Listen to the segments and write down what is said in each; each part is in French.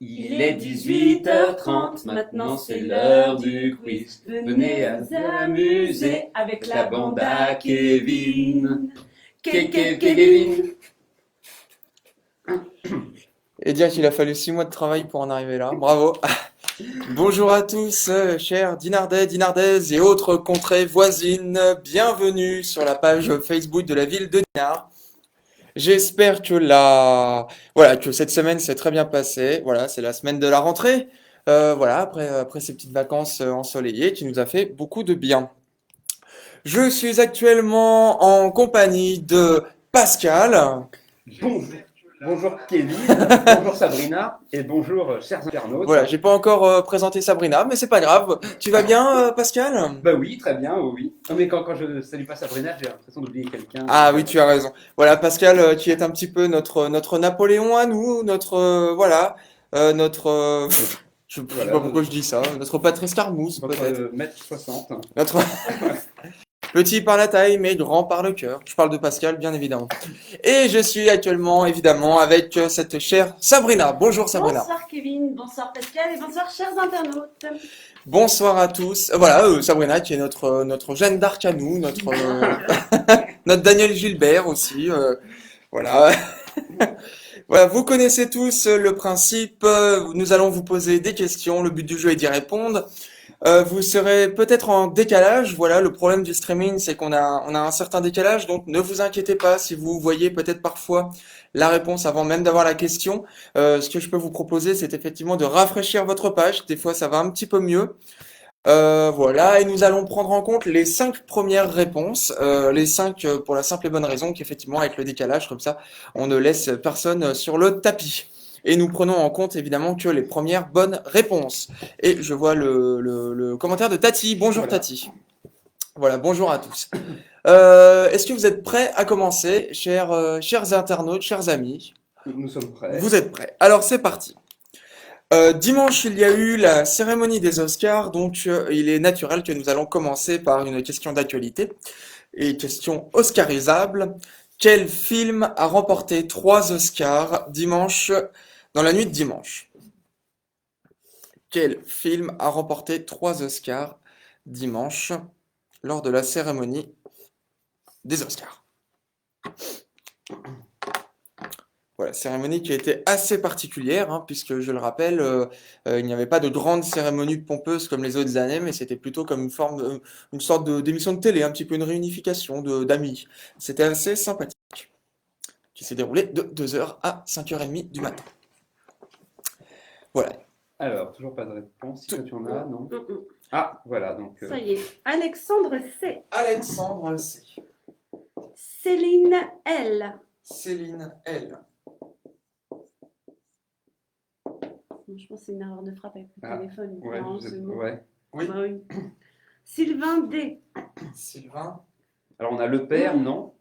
Il est 18h30, maintenant c'est l'heure du quiz. Venez vous amuser avec la bande à Kevin. Kevin. Et dire qu'il a fallu 6 mois de travail pour en arriver là. Bravo. Bonjour à tous, chers Dinardais, Dinardaises et autres contrées voisines. Bienvenue sur la page Facebook de la ville de Dinard. J'espère que que cette semaine s'est très bien passée. Voilà, c'est la semaine de la rentrée. Après ces petites vacances ensoleillées qui nous a fait beaucoup de bien. Je suis actuellement en compagnie de Pascal. Bonjour, bonjour Kevin, bonjour Sabrina et bonjour chers internautes. Voilà, j'ai pas encore présenté Sabrina, mais c'est pas grave. Tu vas bien, Pascal? Bah oui, très bien, oui. Non mais quand je ne salue pas Sabrina, j'ai l'impression d'oublier quelqu'un. Ah oui, tu as raison. Voilà, Pascal, qui est un petit peu notre Napoléon à nous, je sais Voilà, pas pourquoi je dis ça, notre Patrice Carmouze, peut-être. votre mètre 60. Notre petit par la taille, mais grand par le cœur. Je parle de Pascal, bien évidemment. Et je suis actuellement, évidemment, avec cette chère Sabrina. Bonjour, Sabrina. Bonsoir Kevin, bonsoir Pascal et bonsoir chers internautes. Bonsoir à tous. Sabrina qui est notre Jeanne d'Arc à nous, notre Daniel Gilbert aussi. Voilà. Voilà, vous connaissez tous le principe. Nous allons vous poser des questions. Le but du jeu est d'y répondre. Vous serez peut-être en décalage. Voilà, le problème du streaming, c'est qu'on a un certain décalage. Donc, ne vous inquiétez pas si vous voyez peut-être parfois la réponse avant même d'avoir la question. Ce que je peux vous proposer, c'est effectivement de rafraîchir votre page. Des fois, ça va un petit peu mieux. Voilà, et nous allons prendre en compte les 5 premières réponses, les 5 pour la simple et bonne raison qu'effectivement avec le décalage, comme ça, on ne laisse personne sur le tapis. Et nous prenons en compte évidemment que les premières bonnes réponses. Et je vois le commentaire de Tati. Bonjour Voilà. Tati. Voilà, bonjour à tous. Est-ce que vous êtes prêts à commencer, chers internautes, chers amis? Nous sommes prêts. Vous êtes prêts? Alors c'est parti. Dimanche, il y a eu la cérémonie des Oscars, donc il est naturel que nous allons commencer par une question d'actualité et question oscarisable. Quel film a remporté 3 Oscars dimanche, dans la nuit de dimanche? Quel film a remporté 3 Oscars dimanche lors de la cérémonie des Oscars? Voilà, cérémonie qui a été assez particulière, hein, puisque je le rappelle, il n'y avait pas de grande cérémonie pompeuse comme les autres années, mais c'était plutôt comme une sorte d'émission de télé, un petit peu une réunification d'amis. C'était assez sympathique, qui s'est déroulé de 2h à 5h30 du matin. Voilà. Alors, toujours pas de réponse. Si toi tu en as, non? Mm, mm. Ah, voilà, donc. Ça y est, Alexandre C, Alexandre C. Céline L. Céline L. Je pense que c'est une erreur de frappe avec le Ah, téléphone. Ouais, Non, c'est bon. ouais. Oui. Bah oui. Sylvain D. Sylvain. Alors on a le père, non?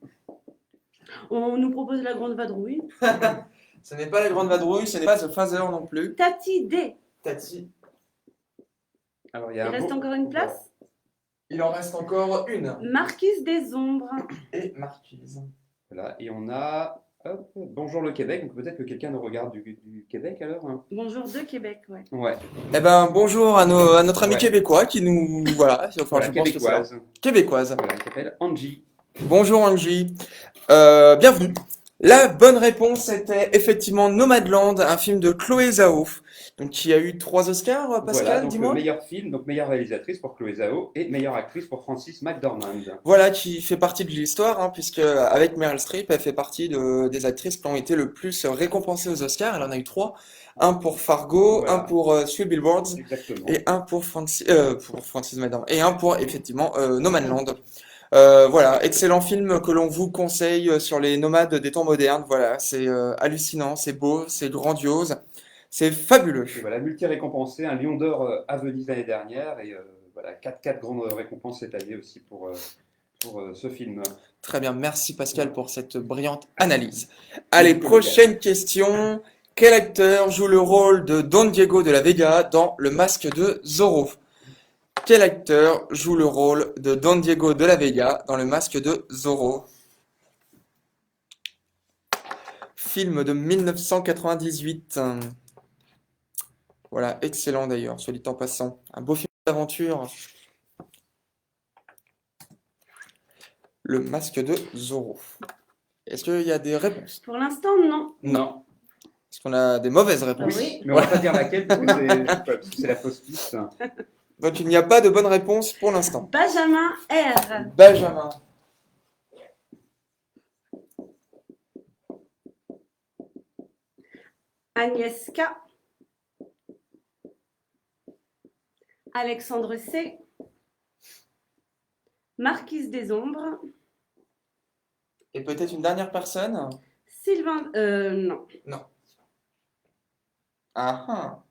On nous propose la grande vadrouille. Ce n'est pas la grande vadrouille, ce n'est pas The Father non plus. Tati D. Tati. Alors il y Il a un reste beau- encore une place. Il en reste encore une. Marquise des Ombres. Et Marquise. Voilà, et on a. Hop, bonjour le Québec, donc peut-être que quelqu'un nous regarde du Québec alors, hein. Bonjour de Québec, ouais. Ouais, Eh ben, bonjour à notre ami Ouais. québécois qui nous. Voilà, enfin, voilà, je pense que c'est québécoise. québécoise. Voilà, elle s'appelle Angie. Bonjour Angie. Bienvenue. La bonne réponse était effectivement Nomadland, un film de Chloé Zhao, donc qui a eu 3 Oscars, Voilà, Pascal, donc dis-moi. meilleur film, donc meilleure réalisatrice pour Chloé Zhao et meilleure actrice pour Frances McDormand. Voilà, qui fait partie de l'histoire, hein, puisque avec Meryl Streep, elle fait partie des actrices qui ont été le plus récompensées aux Oscars. Elle en a eu 3. Un pour Fargo, Voilà. un pour Three Billboards, Exactement. et un pour Francis Madame, et un pour effectivement Nomadland. Voilà, excellent film que l'on vous conseille sur les nomades des temps modernes. Voilà, c'est hallucinant, c'est beau, c'est grandiose, c'est fabuleux. Et voilà, multi-récompensé, un Lion d'Or à Venise l'année dernière et voilà, 4 grandes récompenses cette année aussi pour ce film. Très bien, merci Pascal pour cette brillante analyse. Allez, Merci, prochaine question. Quel acteur joue le rôle de Don Diego de la Vega dans Le Masque de Zorro? Quel acteur joue le rôle de Don Diego de la Vega dans Le Masque de Zorro? Film de 1998. Voilà, excellent d'ailleurs, soit dit en passant. Un beau film d'aventure. Le masque de Zorro. Est-ce qu'il y a des réponses? Pour l'instant, non. Non. Est-ce qu'on a des mauvaises réponses? Oui. Mais on va pas dire laquelle parce que c'est la fausse piste. Donc il n'y a pas de bonne réponse pour l'instant. Benjamin R. Benjamin. Agnès K. Alexandre C. Marquise des Ombres. Et peut-être une dernière personne? Sylvain. Non. Ah ah.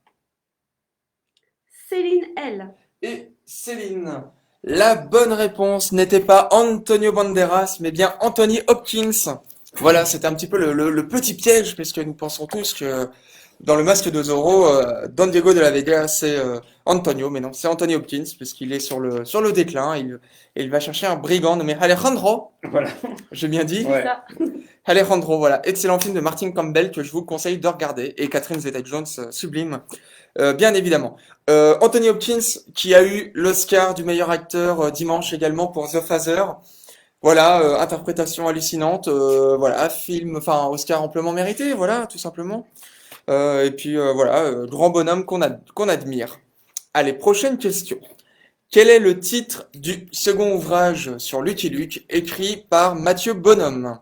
Céline L. Et Céline. La bonne réponse n'était pas Antonio Banderas, mais bien Anthony Hopkins. Voilà, c'était un petit peu le petit piège, puisque nous pensons tous que dans le masque de Zorro, Don Diego de la Vega, c'est Antonio, mais non, c'est Anthony Hopkins, puisqu'il est sur le déclin, et il va chercher un brigand nommé Alejandro, Voilà. j'ai bien dit. Ouais. Ça. Alejandro, voilà, excellent film de Martin Campbell que je vous conseille de regarder, et Catherine Zeta-Jones, sublime, bien évidemment. Anthony Hopkins, qui a eu l'Oscar du meilleur acteur dimanche également pour The Father. Voilà, interprétation hallucinante, voilà, film, enfin, Oscar amplement mérité, voilà, tout simplement. Et puis voilà, grand bonhomme qu'on admire. Allez, prochaine question. Quel est le titre du second ouvrage sur Lucky Luke écrit par Mathieu Bonhomme?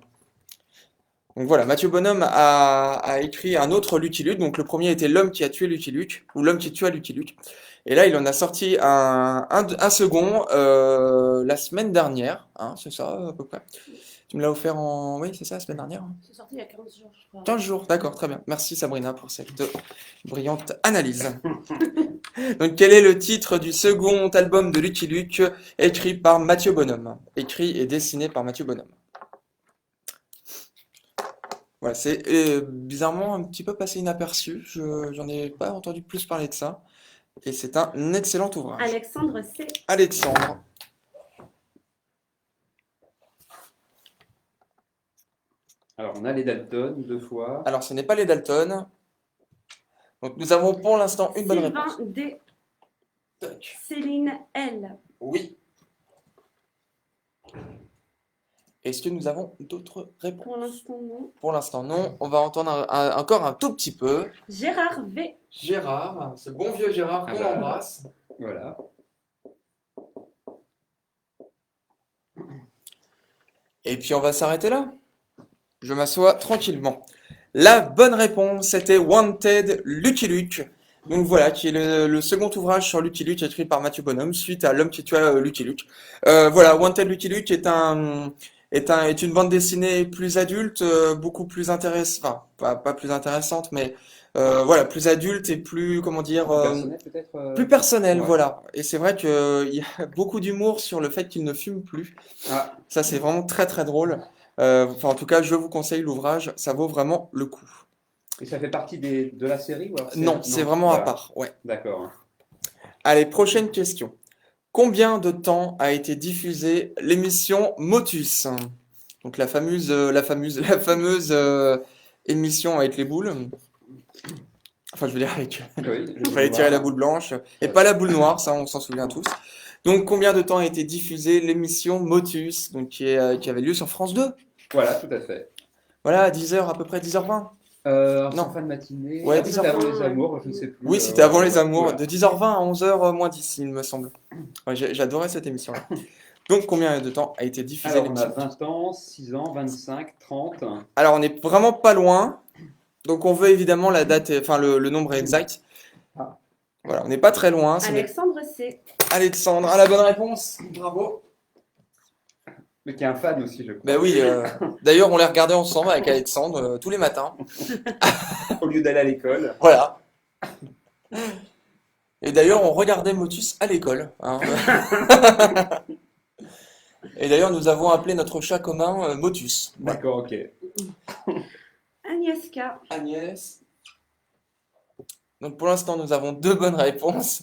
Donc voilà, Mathieu Bonhomme a écrit un autre Lucky Luke. Donc le premier était L'homme qui a tué Lucky Luke, ou L'homme qui tua Lucky Luke. Et là, il en a sorti un second la semaine dernière, hein, c'est ça à peu près. Tu me l'as offert en... Oui, c'est ça, la semaine dernière. C'est sorti il y a 15 jours, je crois. 15 jours, d'accord, très bien. Merci Sabrina pour cette brillante analyse. Donc, quel est le titre du second album de Lucky Luke écrit par Mathieu Bonhomme? Écrit et dessiné par Mathieu Bonhomme. Voilà, c'est bizarrement un petit peu passé inaperçu. J'en ai pas entendu plus parler de ça. Et c'est un excellent ouvrage. Alexandre C. Alexandre. Alors, on a les Dalton 2 fois. Alors, ce n'est pas les Dalton. Donc, nous avons pour l'instant une bonne Sylvain réponse. D. Tac. Céline L. Oui. Est-ce que nous avons d'autres réponses? Pour l'instant, non. Pour l'instant, non. On va entendre encore un tout petit peu. Gérard V. Gérard, ce bon vieux Gérard qu'on Ah bah. embrasse. Voilà. Et puis on va s'arrêter là. Je m'assois tranquillement. La bonne réponse était Wanted Lucky Luke. Donc voilà, qui est le second ouvrage sur Lucky Luke écrit par Mathieu Bonhomme suite à L'homme qui tua Lucky Luke. Voilà, Wanted Lucky Luke est une bande dessinée plus adulte, beaucoup plus intéressante, enfin pas plus intéressante, mais voilà, plus adulte et plus, comment dire, Personnel, peut-être plus personnelle, Ouais. voilà. Et c'est vrai qu'il y a beaucoup d'humour sur le fait qu'il ne fume plus. Ah, Ça, c'est vraiment très très drôle. Enfin, en tout cas, je vous conseille l'ouvrage, ça vaut vraiment le coup. et ça fait partie de la série ou alors Non, c'est vraiment à voilà. part, ouais. D'accord. Allez, prochaine question. Combien de temps a été diffusée l'émission Motus? Donc la fameuse émission avec les boules. Enfin, je veux dire avec... Oui, Il fallait tirer la boule blanche et pas la boule noire, ça on s'en souvient tous. Donc combien de temps a été diffusée l'émission Motus, donc qui avait lieu sur France 2? Voilà, tout à fait. Voilà, à 10h, à peu près 10h20. En Non. fin de matinée. Ouais, Ah oui, c'était 10h20. avant les amours, je ne sais plus. Oui, c'était avant les amours, voilà. de 10h20 à 11h moins 10, il me semble. Ouais, j'adorais cette émission-là. Donc combien de temps a été diffusée Alors, on a l'émission? 20 ans, 6 ans, 25, 30. Alors on n'est vraiment pas loin, donc on veut évidemment la date, enfin le nombre exact. Ah. Voilà, on n'est pas très loin. Alexandre C. Alexandre a la bonne réponse. Bravo. Mais qui est un fan aussi, je crois. Ben oui, d'ailleurs on les regardait ensemble avec Alexandre tous les matins. Au lieu d'aller à l'école. Voilà. Et d'ailleurs on regardait Motus à l'école, hein. Et d'ailleurs nous avons appelé notre chat commun Motus. Voilà. D'accord, ok. Agnès K. Agnès. Donc pour l'instant nous avons deux bonnes réponses.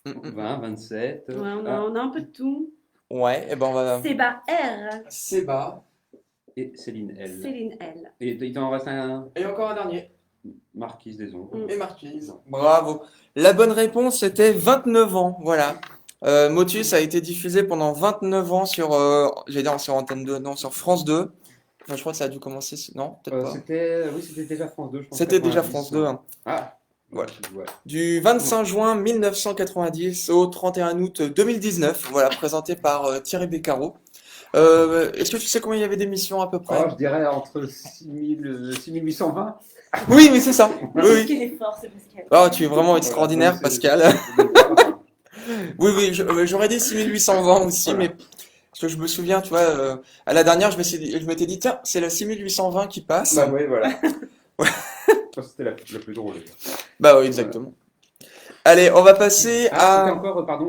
20, 27. Ouais, on a un peu de tout. Ouais, et ben on va... Séba R. Seba. Et Céline L. Céline L. Et il t'en reste un. Et encore un dernier. Marquise des Ombres. Mm. Et Marquise. Bravo. La bonne réponse était 29 ans. Voilà. Motus a été diffusé pendant 29 ans sur, j'allais dire sur Antenne 2, non, sur France 2. Enfin, je crois que ça a dû commencer, non, peut-être pas. C'était déjà France 2, je pense. C'était déjà 90. France 2, hein. Ah, Voilà. ouais. Du 25 juin 1990 au 31 août 2019. Voilà, présenté par Thierry Beccaro. Est-ce que tu sais combien il y avait d'émissions à peu près? Oh, je dirais entre 6820. Oui, oui, c'est ça. Oui, Parce oui. qu'il est fort, c'est Pascal. Oh, tu es vraiment extraordinaire, Voilà, Pascal. Oui, oui, j'aurais dit 6820 aussi, mais parce que je me souviens, tu vois, à la dernière, je m'étais dit, tiens, c'est la 6820 qui passe. Bah oui, voilà. Ouais. Ça, c'était la plus drôle. Bah oui, exactement. Allez, on va passer Ah, à...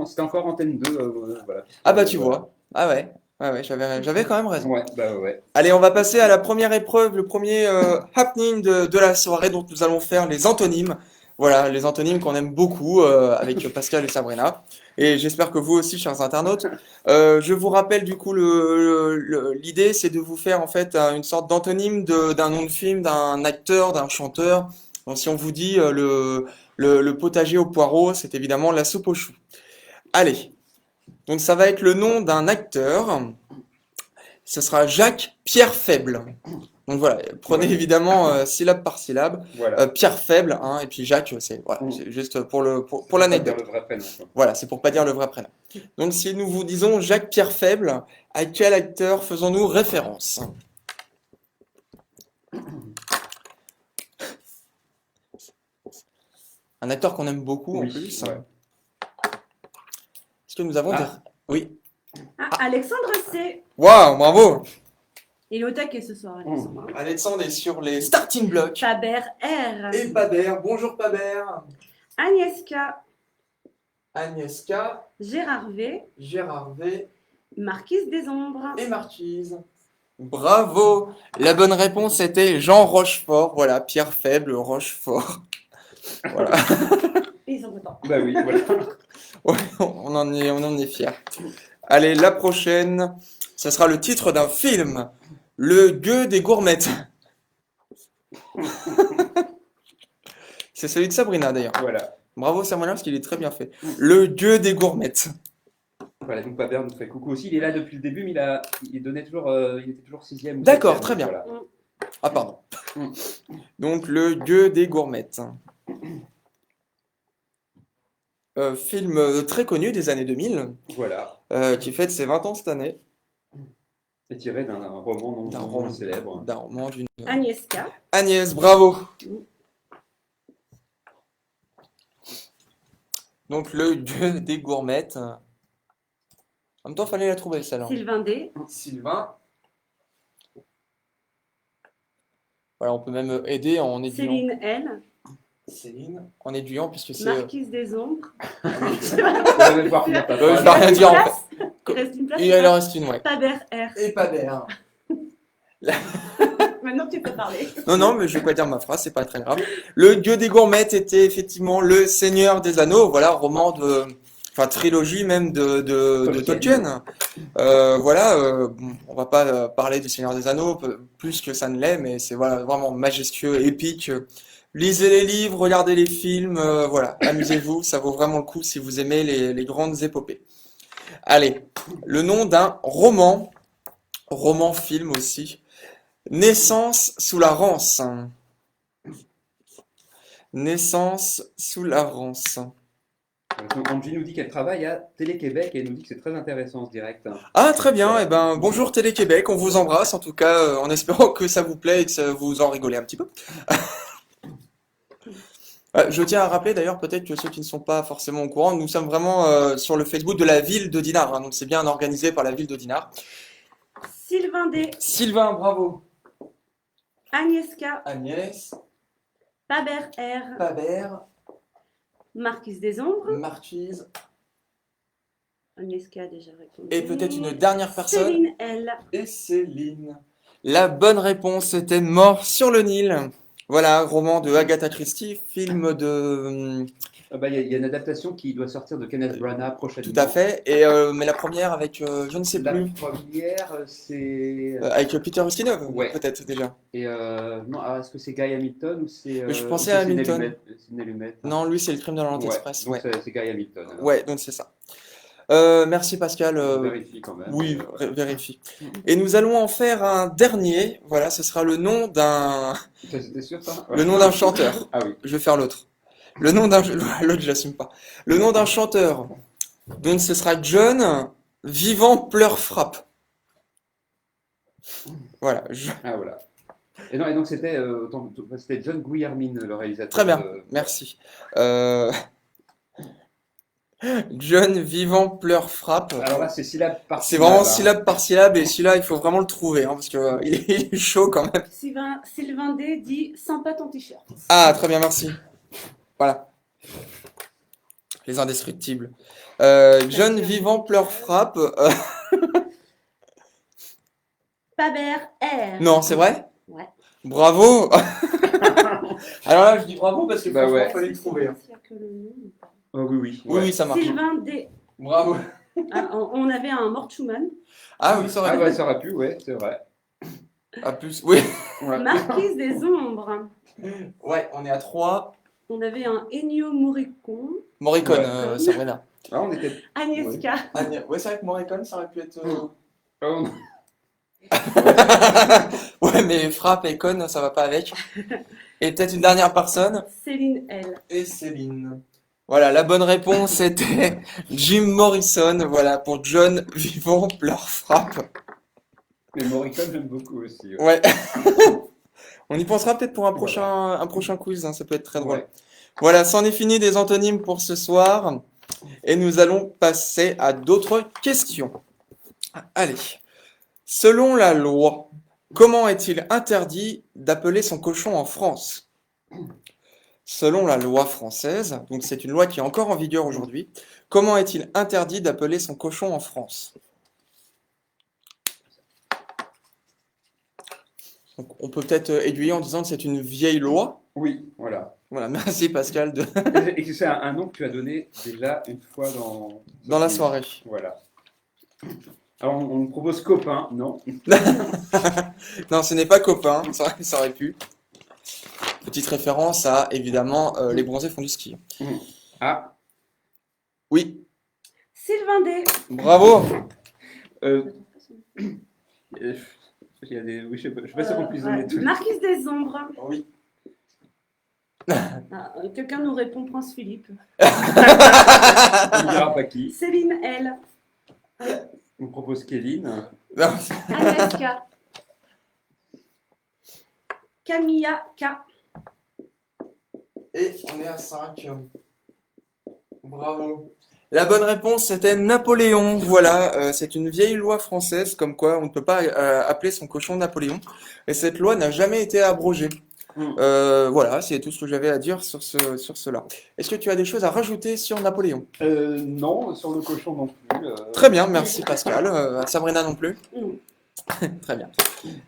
c'était encore Antenne 2. Voilà. Ah bah tu vois. Ah ouais. Ouais, ouais, j'avais quand même raison. Ouais, bah ouais. Allez, on va passer à la première épreuve, le premier happening de la soirée dont nous allons faire les antonymes. Voilà, les antonymes qu'on aime beaucoup avec Pascal et Sabrina. Et j'espère que vous aussi, chers internautes. Je vous rappelle du coup, l'idée, c'est de vous faire en fait une sorte d'antonyme d'un nom de film, d'un acteur, d'un chanteur. Donc si on vous dit le potager au poireau, c'est évidemment la soupe aux choux. Allez, donc ça va être le nom d'un acteur. Ce sera Jacques Pierre Faible. Donc voilà, prenez évidemment syllabe par syllabe. Voilà. Pierre Faible, hein, et puis Jacques, c'est voilà, c'est juste pour l'anecdote. Le vrai prénom, quoi. Voilà, c'est pour pas dire le vrai prénom. Donc si nous vous disons Jacques Pierre Faible, à quel acteur faisons-nous référence? Un acteur qu'on aime beaucoup en Oui, plus. ouais. Est-ce que nous avons des... Ah. Oui. Ah, Alexandre C. Waouh, bravo! Il est au taquet ce soir, Alexandre. Alexandre est sur les starting blocks. Faber R. Et Paber, bonjour Paber. Agnès K. Agnès K, Gérard V. Gérard V Marquise des Ombres. et Marquise. Bravo! La bonne réponse était Jean Rochefort. Voilà, Pierre Faible, Rochefort. Voilà. Et ils sont contents. Bah oui, voilà. Ouais, on en est fiers. Allez, la prochaine, ce sera le titre d'un film. Le gueux des gourmettes. C'est celui de Sabrina d'ailleurs. Voilà. Bravo Sabrina parce qu'il est très bien fait. Le gueux des gourmettes. Voilà, donc Paber nous fait coucou aussi. Il est là depuis le début, mais il était toujours sixième. ou D'accord, septième, très bien. Voilà. Ah pardon. Mm. Donc le gueux des gourmettes. Film très connu des années 2000, Voilà. qui fête ses 20 ans cette année. C'est tiré d'un roman D'un non roman. célèbre. D'un roman d'une... Agnès K. Agnès, bravo. Donc le gueux des gourmettes. En même temps, fallait la trouver celle-là. Sylvain D. Sylvain. Voilà, on peut même aider en aiguillant. Céline L. Céline, en aiguillant, puisque c'est... Marquise des Ombres. Vous allez devoir finir ta je vais phrase. rien dire en fait. Il reste une place. Et il en reste une, ouais. Faber R. Et pas d'air. Maintenant tu peux parler. Non, non, mais je vais pas dire ma phrase, c'est pas très grave. Le dieu des gourmettes était effectivement le Seigneur des Anneaux, voilà, roman de... Enfin, trilogie même de Tolkien. Bon, on va pas parler du Seigneur des Anneaux, plus que ça ne l'est, mais c'est voilà, vraiment majestueux, épique. Lisez les livres, regardez les films, voilà, amusez-vous, ça vaut vraiment le coup si vous aimez les grandes épopées. Allez, le nom d'un roman-film aussi. Naissance sous la Rance. Naissance sous la Rance. Donc, Angie nous dit qu'elle travaille à Télé-Québec et elle nous dit que c'est très intéressant ce direct. Ah, très bien, eh ben, bonjour Télé-Québec, on vous embrasse en tout cas, en espérant que ça vous plaît et que ça vous en rigolez un petit peu. Je tiens à rappeler d'ailleurs, peut-être que ceux qui ne sont pas forcément au courant, nous sommes vraiment sur le Facebook de la ville de Dinard, hein, donc c'est bien organisé par la ville de Dinard. Sylvain D. Sylvain, bravo. Agnès K. Agnès, Faber R. Paber, Marquise des Ombres. Marquise, Agnès K a déjà répondu. et peut-être une dernière personne. Céline L. Et Céline. La bonne réponse était Mort sur le Nil. Voilà, roman de Agatha Christie, film de Il y a une adaptation qui doit sortir de Kenneth Branagh prochainement. Tout à fait. Et, mais la première avec, je ne sais La plus, première, c'est. avec Peter Ustinov, Ouais. peut-être déjà. Et non, alors, est-ce que c'est Guy Hamilton ou c'est. Mais je ou pensais c'est à Sidney Hamilton. Lumet Sidney Lumet, hein. Non, lui, c'est le crime de l'Orient Ouais, Express. donc Ouais. c'est Guy Hamilton. Alors. Ouais, donc c'est ça. Merci Pascal. Je vérifie quand même. Oui, vérifie. Et nous allons en faire un dernier. Voilà, ce sera le nom d'un T'es sûr, ça? le nom d'un chanteur. Ah oui. Je vais faire l'autre. Le nom d'un l'autre, je l'assume pas. Le nom d'un chanteur. Donc ce sera John Vivant Pleure Frappe. Voilà. Ah voilà. Et donc c'était c'était John Guillermin, le réalisateur. Très bien, merci. John Vivant Pleure Frappe. Alors là, c'est syllabe par C'est vraiment hein. syllabe par syllabe et celui-là, il faut vraiment le trouver hein, parce que il est chaud quand même. Sylvain D dit sans pas ton t-shirt. Ah, très bien, merci. Voilà. Les indestructibles. John Vivant Pleure Frappe. Paber R. Non, c'est vrai? Ouais. Bravo! Alors là, je dis bravo parce que Bah franchement, ouais. fallait le trouver. Hein. S'il y a que le nom ou pas. Oh, oui, oui. Oui, oui, ça marche. Sylvain D. Bravo. Ah, on avait un Mort Schumann. Ah oui, ça aurait Ah pu. ouais, ça aurait pu, ouais, c'est vrai. À plus. Oui. Ouais. Marquise des Ombres. Ouais, on est à 3. On avait un Ennio Morricone. Morricone, Ouais. Sabrina. Ah, on était. Agnieszka. Ouais, c'est vrai que Morricone, ça aurait pu être. Oh, non. Ouais, mais frappe et conne, ça va pas avec. Et peut-être une dernière personne. Céline L. Et Céline. Voilà, la bonne réponse c'était Jim Morrison. Voilà, pour John Vivant Pleure Frappe. Mais Morricone, j'aime beaucoup aussi. Ouais. Ouais. On y pensera peut-être pour un prochain quiz, hein, ça peut être très drôle. Ouais. Voilà, c'en est fini des antonymes pour ce soir. Et nous allons passer à d'autres questions. Allez. Selon la loi, comment est-il interdit d'appeler son cochon en France? Selon la loi française, donc c'est une loi qui est encore en vigueur aujourd'hui, comment est-il interdit d'appeler son cochon en France? Donc, on peut peut-être aiguiller en disant que c'est une vieille loi. Oui, voilà. Voilà, merci Pascal Et que c'est un nom que tu as donné déjà une fois dans la soirée. Voilà. Alors, on me propose copain, non? Non, ce n'est pas copain, ça aurait pu. Petite référence à, évidemment, les bronzés font du ski. Ah, Oui, Sylvain D. bravo. il y a des. Oui, je sais pas si on peut donner tout. Marquise des Ombres. Oui. Ah, quelqu'un nous répond Prince Philippe. On ne dira pas qui. Céline L. On me propose Kevin. Non. Agnieszka. Camilla K. Et on est à 5. Bravo. La bonne réponse, c'était Napoléon. Voilà, c'est une vieille loi française comme quoi on ne peut pas appeler son cochon Napoléon. Et cette loi n'a jamais été abrogée. Voilà, c'est tout ce que j'avais à dire sur cela. Est-ce que tu as des choses à rajouter sur Napoléon? Non, sur le cochon non plus. Très bien, merci Pascal. Sabrina non plus? Mm. Très bien.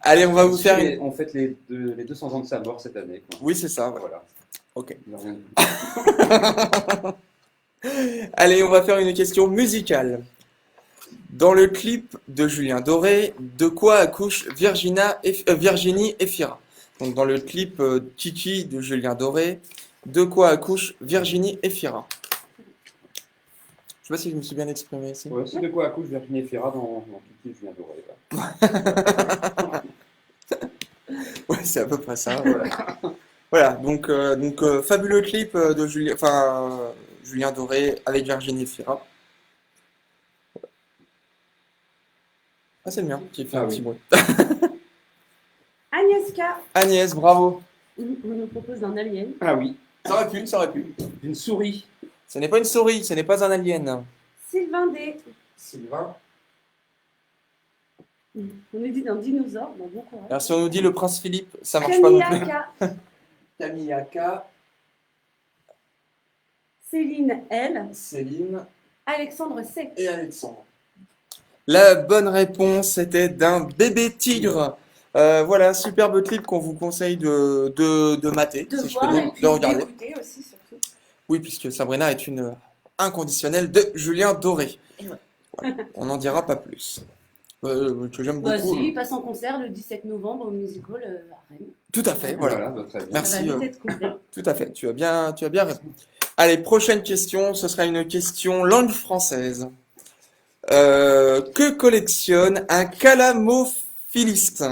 Allez, on va vous faire une... On fête les 200 ans de sa mort cette année. Quoi. Oui, c'est ça. Ouais. Voilà. Ok. Il a rien dit. Allez, on va faire une question musicale. Dans le clip de Julien Doré, de quoi accouche Virginie Efira? Donc dans le clip Kiki de Julien Doré, de quoi accouche Virginie Efira? Je sais pas si je me suis bien exprimé ici. Ouais, c'est de quoi accouche Virginie Efira dans Kiki, je viens de Ouais, c'est à peu près ça. Voilà, donc fabuleux clip de Julien Doré avec Virginie Efira. Ah, c'est le mien qui fait un petit bruit. Agnieszka. Agnès, bravo. On nous propose un alien. Ah oui, Ça aurait pu. une souris. Ce n'est pas une souris, ce n'est pas un alien. Sylvain D. Sylvain. On nous dit d'un dinosaure. Bon courage. Alors si on nous dit le prince Philippe, ça marche pas non plus. Camilla K. Camilla K, Céline L. Céline Alexandre C. et Alexandre. La bonne réponse était d'un bébé tigre. Voilà, superbe clip qu'on vous conseille de mater, De si je voir peux et dire, puis de regarder. d'écouter aussi surtout. Oui, puisque Sabrina est une inconditionnelle de Julien Doré. Et ouais. Voilà. On n'en dira pas plus. Que j'aime Bah beaucoup. si, il passe en concert le 17 novembre au Music Hall à Rennes. Tout à fait, voilà. bah, très bien. Merci. Ça va vite être complet. Tout à fait, tu as bien raison. Allez, prochaine question, ce sera une question langue française. Que collectionne un calamophiliste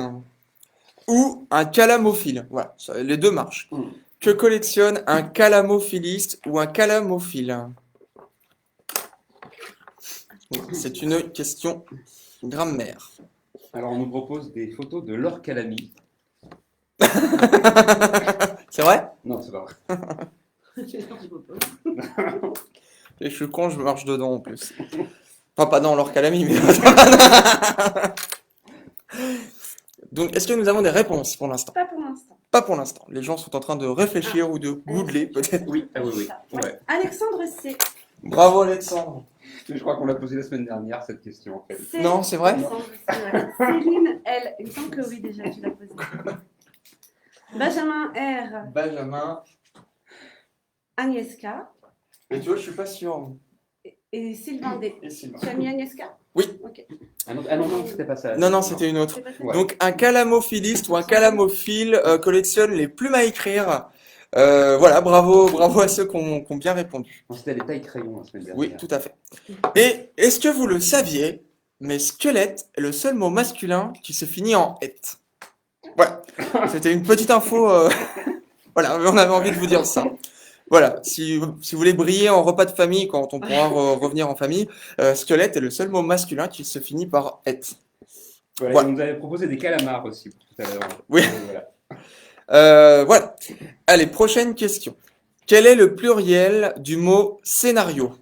ou un calamophile? Voilà, les deux marchent. Mm. Que collectionne un calamophiliste ou un calamophile? C'est une question grammaire. Alors, on nous propose des photos de Laure Calamy. C'est vrai? Non, c'est pas vrai. Et je suis con, je marche dedans en plus. Enfin, pas dans leur calamie, mais. Donc, est-ce que nous avons des réponses pour l'instant? Pas pour l'instant. Pas pour l'instant. Les gens sont en train de réfléchir ou de googler, peut-être. Oui, ah oui, oui. Ouais. Ouais. Alexandre C. Bravo, Alexandre. Je crois qu'on l'a posé la semaine dernière, cette question, en fait. C. Non, c'est vrai? Alexandre C, ouais. Céline L. Il me semble que oui, déjà, tu l'as posé. Benjamin R. Benjamin. Agnès K. Et tu vois, je suis pas sûr. Et Sylvain D. Et Sylvain. Tu as mis Agnès K? Oui. Ok. Ah non, non, c'était pas ça. Non, c'était une autre. C'est pas ça. Ouais. Donc, un calamophiliste ou un calamophile collectionne les plumes à écrire. Voilà, bravo à ceux qui ont bien répondu. Non, c'était les tailles crayons la semaine dernière. Oui, tout à fait. Et est-ce que vous le saviez, mais squelette est le seul mot masculin qui se finit en -ette. Voilà, c'était une petite info. Voilà, on avait envie de vous dire ça. Voilà, si vous voulez briller en repas de famille quand on pourra revenir en famille, squelette est le seul mot masculin qui se finit par -ette. Voilà, Voilà. On nous avait proposé des calamars aussi pour tout à l'heure. Oui. Voilà. Voilà. Allez, prochaine question. Quel est le pluriel du mot scénario?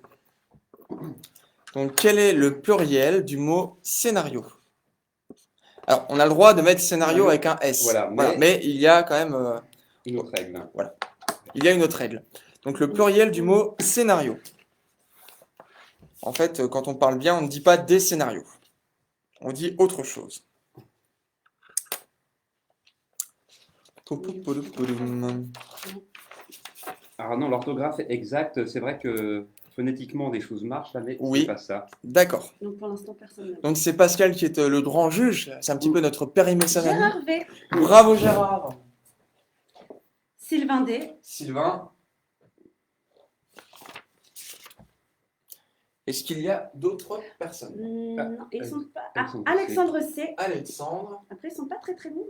Donc, quel est le pluriel du mot scénario? Alors, on a le droit de mettre scénario avec un S. Voilà, Mais il y a quand même Une autre règle. il y a une autre règle. Donc, le pluriel du mot scénario. En fait, quand on parle bien, on ne dit pas des scénarios. On dit autre chose. Alors non, l'orthographe est exacte. C'est vrai que phonétiquement, des choses marchent, là, mais Oui. c'est pas ça. D'accord. Donc pour l'instant, personne n'a. Donc, c'est Pascal qui est le grand juge. C'est un petit peu notre père Messonami. Gérard V. Bravo Gérard. Sylvain D. Sylvain. Est-ce qu'il y a d'autres personnes? Non, ils sont pas. Alexandre Ah, Alexandre C. Alexandre. Après, ils sont pas très très bons.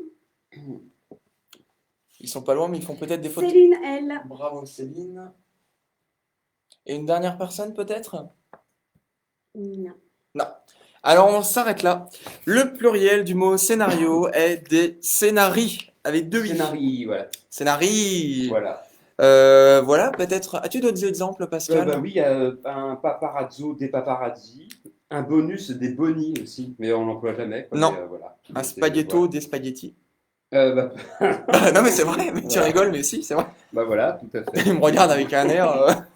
Ils sont pas loin, mais ils font peut-être des photos. Céline L. Bravo Céline. Et une dernière personne peut-être? Non. Non. Alors on s'arrête là. Le pluriel du mot scénario est des scénarii avec deux i. Scénarii, voilà. Scénarii. Voilà. Voilà, peut-être. As-tu d'autres exemples, Pascal? Bah oui, il y a un paparazzo, des paparazzi, un bonus, des bonis aussi, mais on n'emploie jamais. Quoi, Non. mais, voilà. Un spaghetto, des spaghettis. Bah, Non mais c'est vrai, mais tu Voilà. rigoles, mais si, c'est vrai. bah voilà, tout à fait. Il me regarde avec un air.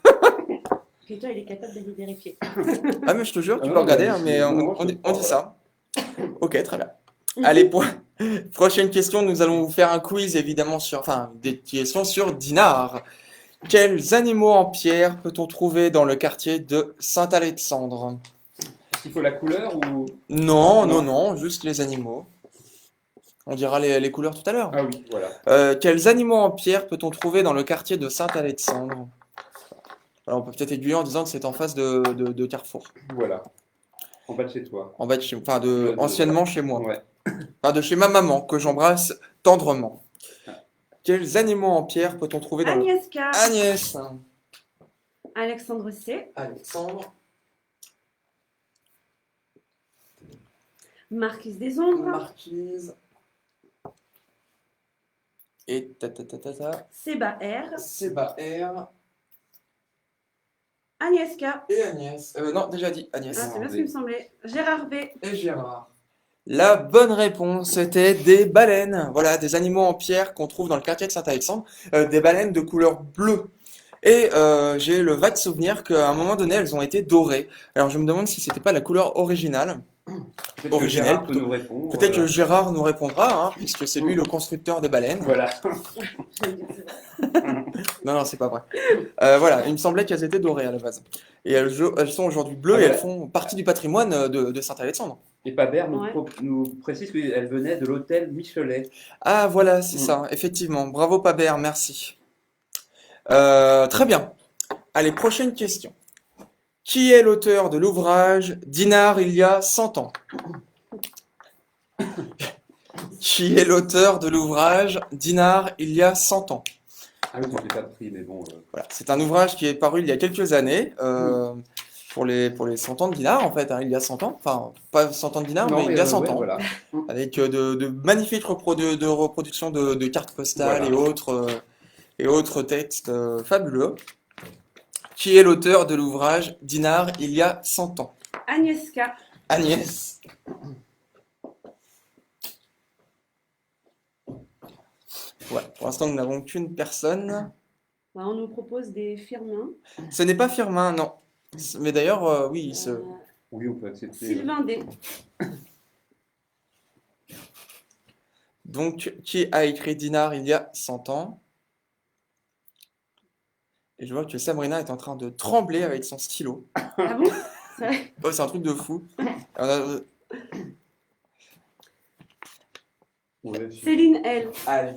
Et toi, il est capable d'aller vérifier. Ah mais je te jure, tu Ah peux non, regarder, mais hein, c'est- mais non, on je dit crois, ça. Ok, très bien. Allez, prochaine question, nous allons vous faire un quiz évidemment enfin des questions sur Dinard. Quels animaux en pierre peut-on trouver dans le quartier de Saint-Alexandre? Est-ce qu'il faut la couleur ou... Non, juste les animaux. On dira les couleurs tout à l'heure. Ah oui, voilà. Quels animaux en pierre peut-on trouver dans le quartier de Saint-Alexandre? Alors on peut peut-être aiguiller en disant que c'est en face de Carrefour. Voilà. En bas de chez toi. En bas de chez, enfin De- anciennement chez moi. Ouais. Enfin, de chez ma maman, que j'embrasse tendrement. Quels animaux en pierre peut-on trouver dans le... Agnès K. Agnès. Alexandre C. Alexandre. Marquise des Ombres. Marquise. Et Séba R. Séba R. Agnès K. Et Agnès. Non, déjà dit Agnès. Ah, c'est bien ce qui me semblait. Gérard V. Et Gérard. La bonne réponse était des baleines. Voilà, des animaux en pierre qu'on trouve dans le quartier de Saint-Alexandre. Des baleines de couleur bleue. Et j'ai le vague souvenir qu'à un moment donné, elles ont été dorées. Alors je me demande si c'était pas la couleur originale. Peut-être que Originel, Gérard peut plutôt. nous répondre. Peut-être que Gérard nous répondra, hein, puisque c'est lui le constructeur des baleines. Voilà. Je vais dire, c'est vrai. Non, non, c'est pas vrai. Voilà, il me semblait qu'elles étaient dorées à la base. Et elles sont aujourd'hui bleues Ah, et elles voilà. font partie du patrimoine de Saint-Alexandre. Et Paber nous, Ouais. nous précise qu'elle venait de l'hôtel Michelet. Ah, voilà, c'est Mm. ça, effectivement. Bravo, Paber, merci. Très bien. Allez, prochaine question. Qui est l'auteur de l'ouvrage Dinard il y a 100 ans? Qui est l'auteur de l'ouvrage Dinard il y a 100 ans? Ah oui, je l'ai pas pris, mais bon. Voilà, c'est un ouvrage qui est paru il y a quelques années, pour les 100 ans de Dinard, en fait, hein, il y a 100 ans. Enfin, pas 100 ans de Dinard, mais il y a 100 ouais, ans. voilà. Avec de magnifiques de reproductions de cartes postales Voilà. et autres textes fabuleux. Qui est l'auteur de l'ouvrage Dinard il y a 100 ans? Agnieszka. Agnès. Ouais, pour l'instant, nous n'avons qu'une personne. Bah, on nous propose des Firmin. Ce n'est pas Firmin, non. Mais d'ailleurs, oui, il se... Oui, on peut accepter. Sylvain D. Donc, qui a écrit Dinard il y a 100 ans? Et je vois que Sabrina est en train de trembler avec son stylo. Ah bon? C'est vrai. Oh, c'est un truc de fou. On a- Ouais, Céline L. Allez,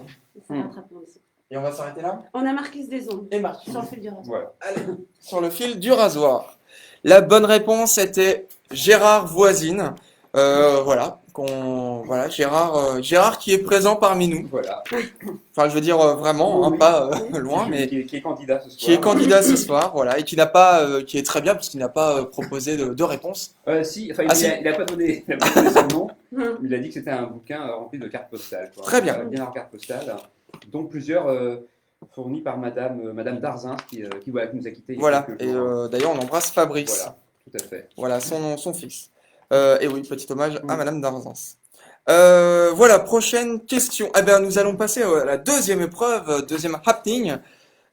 Ça rattrape en dessous. et on va s'arrêter là? On a Marquise des Ondes. Et Marc. Sur le fil du rasoir. Voilà. Allez, sur le fil du rasoir. La bonne réponse était Gérard Voisine. Voilà, voilà, Gérard qui est présent parmi nous. Voilà. Enfin, je veux dire vraiment, hein, Oui. pas loin, mais Qui est candidat ce soir. qui est candidat ce soir, voilà, et qui n'a pas, qui est très bien parce qu'il n'a pas proposé de réponse. Si, enfin, Ah, si. il a pas donné, son nom. Il a dit que c'était un bouquin rempli de cartes postales. Quoi. Très bien. Bien en cartes postales, dont plusieurs fournies par Madame Darzin, voilà, qui nous a quittés. il y a Voilà, quelques et jours. d'ailleurs on embrasse Fabrice. Voilà, tout à fait. Voilà, son fils. Et oui, petit hommage à Mm. Madame Darzance. Voilà, prochaine question. Eh bien, nous allons passer à la deuxième épreuve, deuxième happening.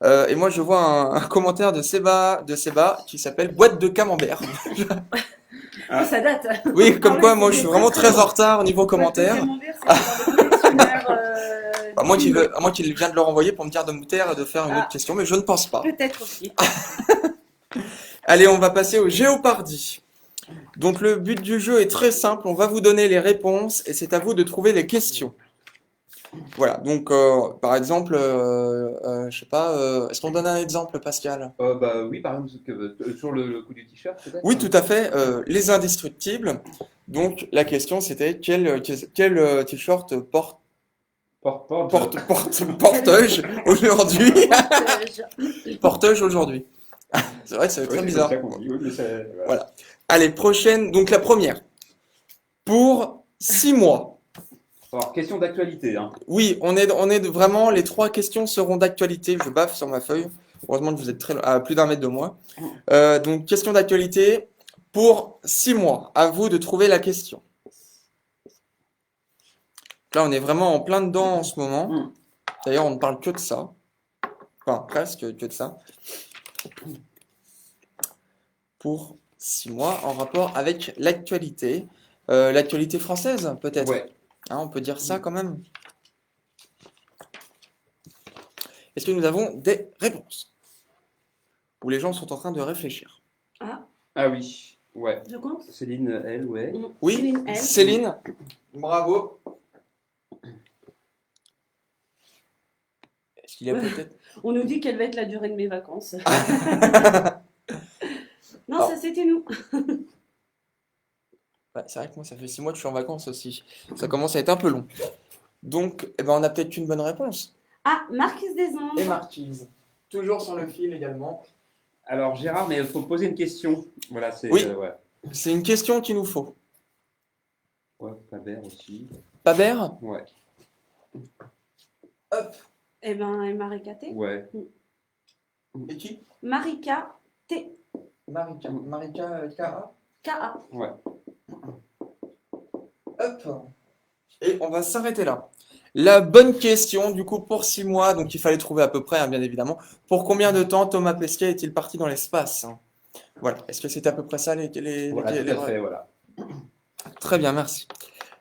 Et moi, je vois un commentaire de Seba qui s'appelle Boîte de camembert. Ah, ça date. Oui, comme Ah quoi, ouais, moi, je suis vraiment très en retard au niveau commentaire. Camembert, c'est dans le collectionneur, À moins qu'il vient de le renvoyer pour me dire de me taire et de faire une autre question, mais je ne pense pas. Peut-être aussi. Allez, on va passer au Géopardy. Donc le but du jeu est très simple, on va vous donner les réponses et c'est à vous de trouver les questions. Voilà, donc par exemple, je sais pas, est-ce qu'on donne un exemple, Pascal? Bah oui, par exemple, toujours le coup du t-shirt, peut-être. Oui, tout à fait, les indestructibles. Donc la question c'était quel t-shirt porte-je aujourd'hui? Porte-je aujourd'hui? C'est vrai que c'est très bizarre. Voilà. Allez, prochaine, donc la première. Pour 6 mois. Alors, question d'actualité. Hein. Oui, on est vraiment, les 3 questions seront d'actualité. Je baffe sur ma feuille. Heureusement que vous êtes à plus d'1 mètre de moi. Donc, question d'actualité pour 6 mois. À vous de trouver la question. Là, on est vraiment en plein dedans en ce moment. D'ailleurs, on ne parle que de ça. Enfin, presque que de ça. Pour 6 mois en rapport avec l'actualité. L'actualité française, peut-être. Ouais. Hein, on peut dire ça quand même. Est-ce que nous avons des réponses? Ou les gens sont en train de réfléchir? Ah oui. Ouais. Je compte. Céline, elle, ouais. Oui, Céline L. Céline, bravo. Est-ce qu'il y a peut-être... On nous dit quelle va être la durée de mes vacances. Non, Ah. ça c'était nous. Ouais, c'est vrai que moi, ça fait 6 mois que je suis en vacances aussi. Ça commence à être un peu long. Donc, eh ben, on a peut-être qu'une bonne réponse. Ah, Marquise des Ondes. Et Marquise. Toujours sur le fil également. Alors, Gérard, mais il faut poser une question. Voilà, c'est. Oui. Ouais. C'est une question qu'il nous faut. Ouais, Paber aussi. Paber? Ouais. Hop. Eh ben, Marika T. Ouais. Et qui? Marika T. Marika. Marika K.A. K.A. Ouais. Hop. Et on va s'arrêter là. La bonne question, du coup, pour 6 mois, donc il fallait trouver à peu près, hein, bien évidemment. Pour combien de temps Thomas Pesquet est-il parti dans l'espace? Voilà. Est-ce que c'est à peu près ça Voilà, tout à fait, voilà. Très bien, merci.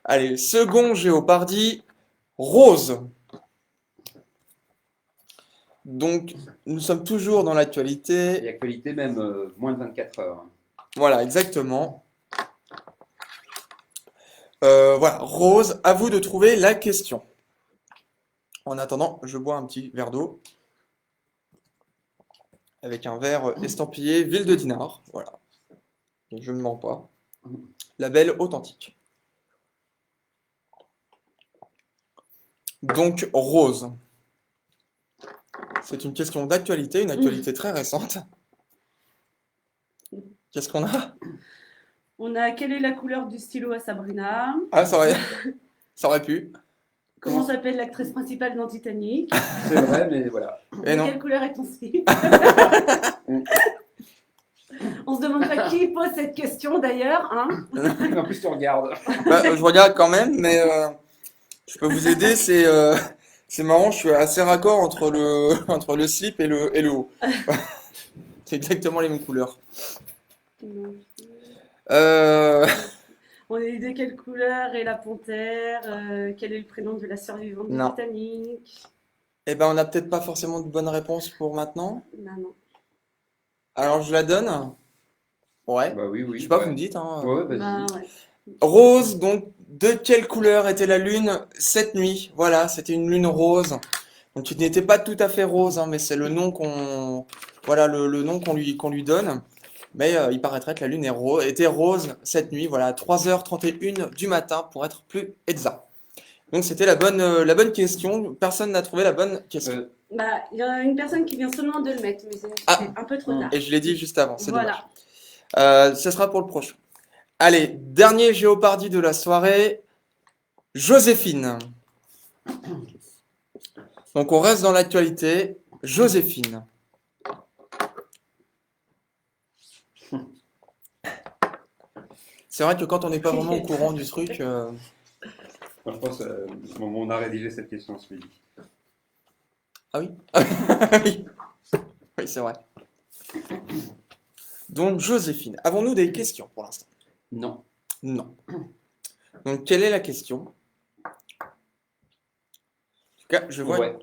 Allez, second Géopardy, Rose. Donc, nous sommes toujours dans Et l'actualité. actualité même moins de 24 heures. Voilà, exactement. Voilà, Rose, à vous de trouver la question. En attendant, je bois un petit verre d'eau avec un verre estampillé Ville de Dinard. Voilà, et je ne mens pas. Label authentique. Donc, Rose, c'est une question d'actualité, une actualité très récente. Qu'est-ce qu'on a? On a quelle est la couleur du stylo à Sabrina? Ah, ça aurait pu. Comment s'appelle l'actrice principale dans Titanic? C'est vrai, mais voilà. Et De non. quelle couleur est ton slip? On se demande pas qui pose cette question d'ailleurs, hein? En plus, tu regardes. Bah, je regarde quand même, mais je peux vous aider. C'est marrant, je suis assez raccord entre le slip et le haut. C'est exactement les mêmes couleurs. Non. Euh, On a dit de quelle couleur est la panthère? Quel est le prénom de la survivante de Non. Titanic? Eh ben, on n'a peut-être pas forcément de bonnes réponses pour maintenant. Non. Alors, je la donne. Ouais. Bah oui, oui. Je sais pas, ouais. vous me dites, hein. Ouais, vas-y. Bah ouais. Rose, donc, de quelle couleur était la lune cette nuit? Voilà, c'était une lune rose. Donc, il n'était pas tout à fait rose, hein, mais c'est le nom voilà, le nom qu'on lui donne. Mais il paraîtrait que la lune était rose cette nuit, voilà, à 3h31 du matin, pour être plus exact. Donc, c'était la bonne question. Personne n'a trouvé la bonne question. Bah, il y a une personne qui vient seulement de le mettre, mais c'est Ah. un peu trop tard. Et je l'ai dit juste avant, c'est Voilà. dommage. Ce sera pour le prochain. Allez, dernier Géopardy de la soirée, Joséphine. Donc on reste dans l'actualité, Joséphine. C'est vrai que quand on n'est pas vraiment au courant du truc, Moi, je pense on a rédigé cette question ce midi. ah oui, oui, oui c'est vrai. Donc Joséphine, avons-nous des questions pour l'instant? Non. Non. Donc quelle est la question? En tout cas, je vois. Ouais.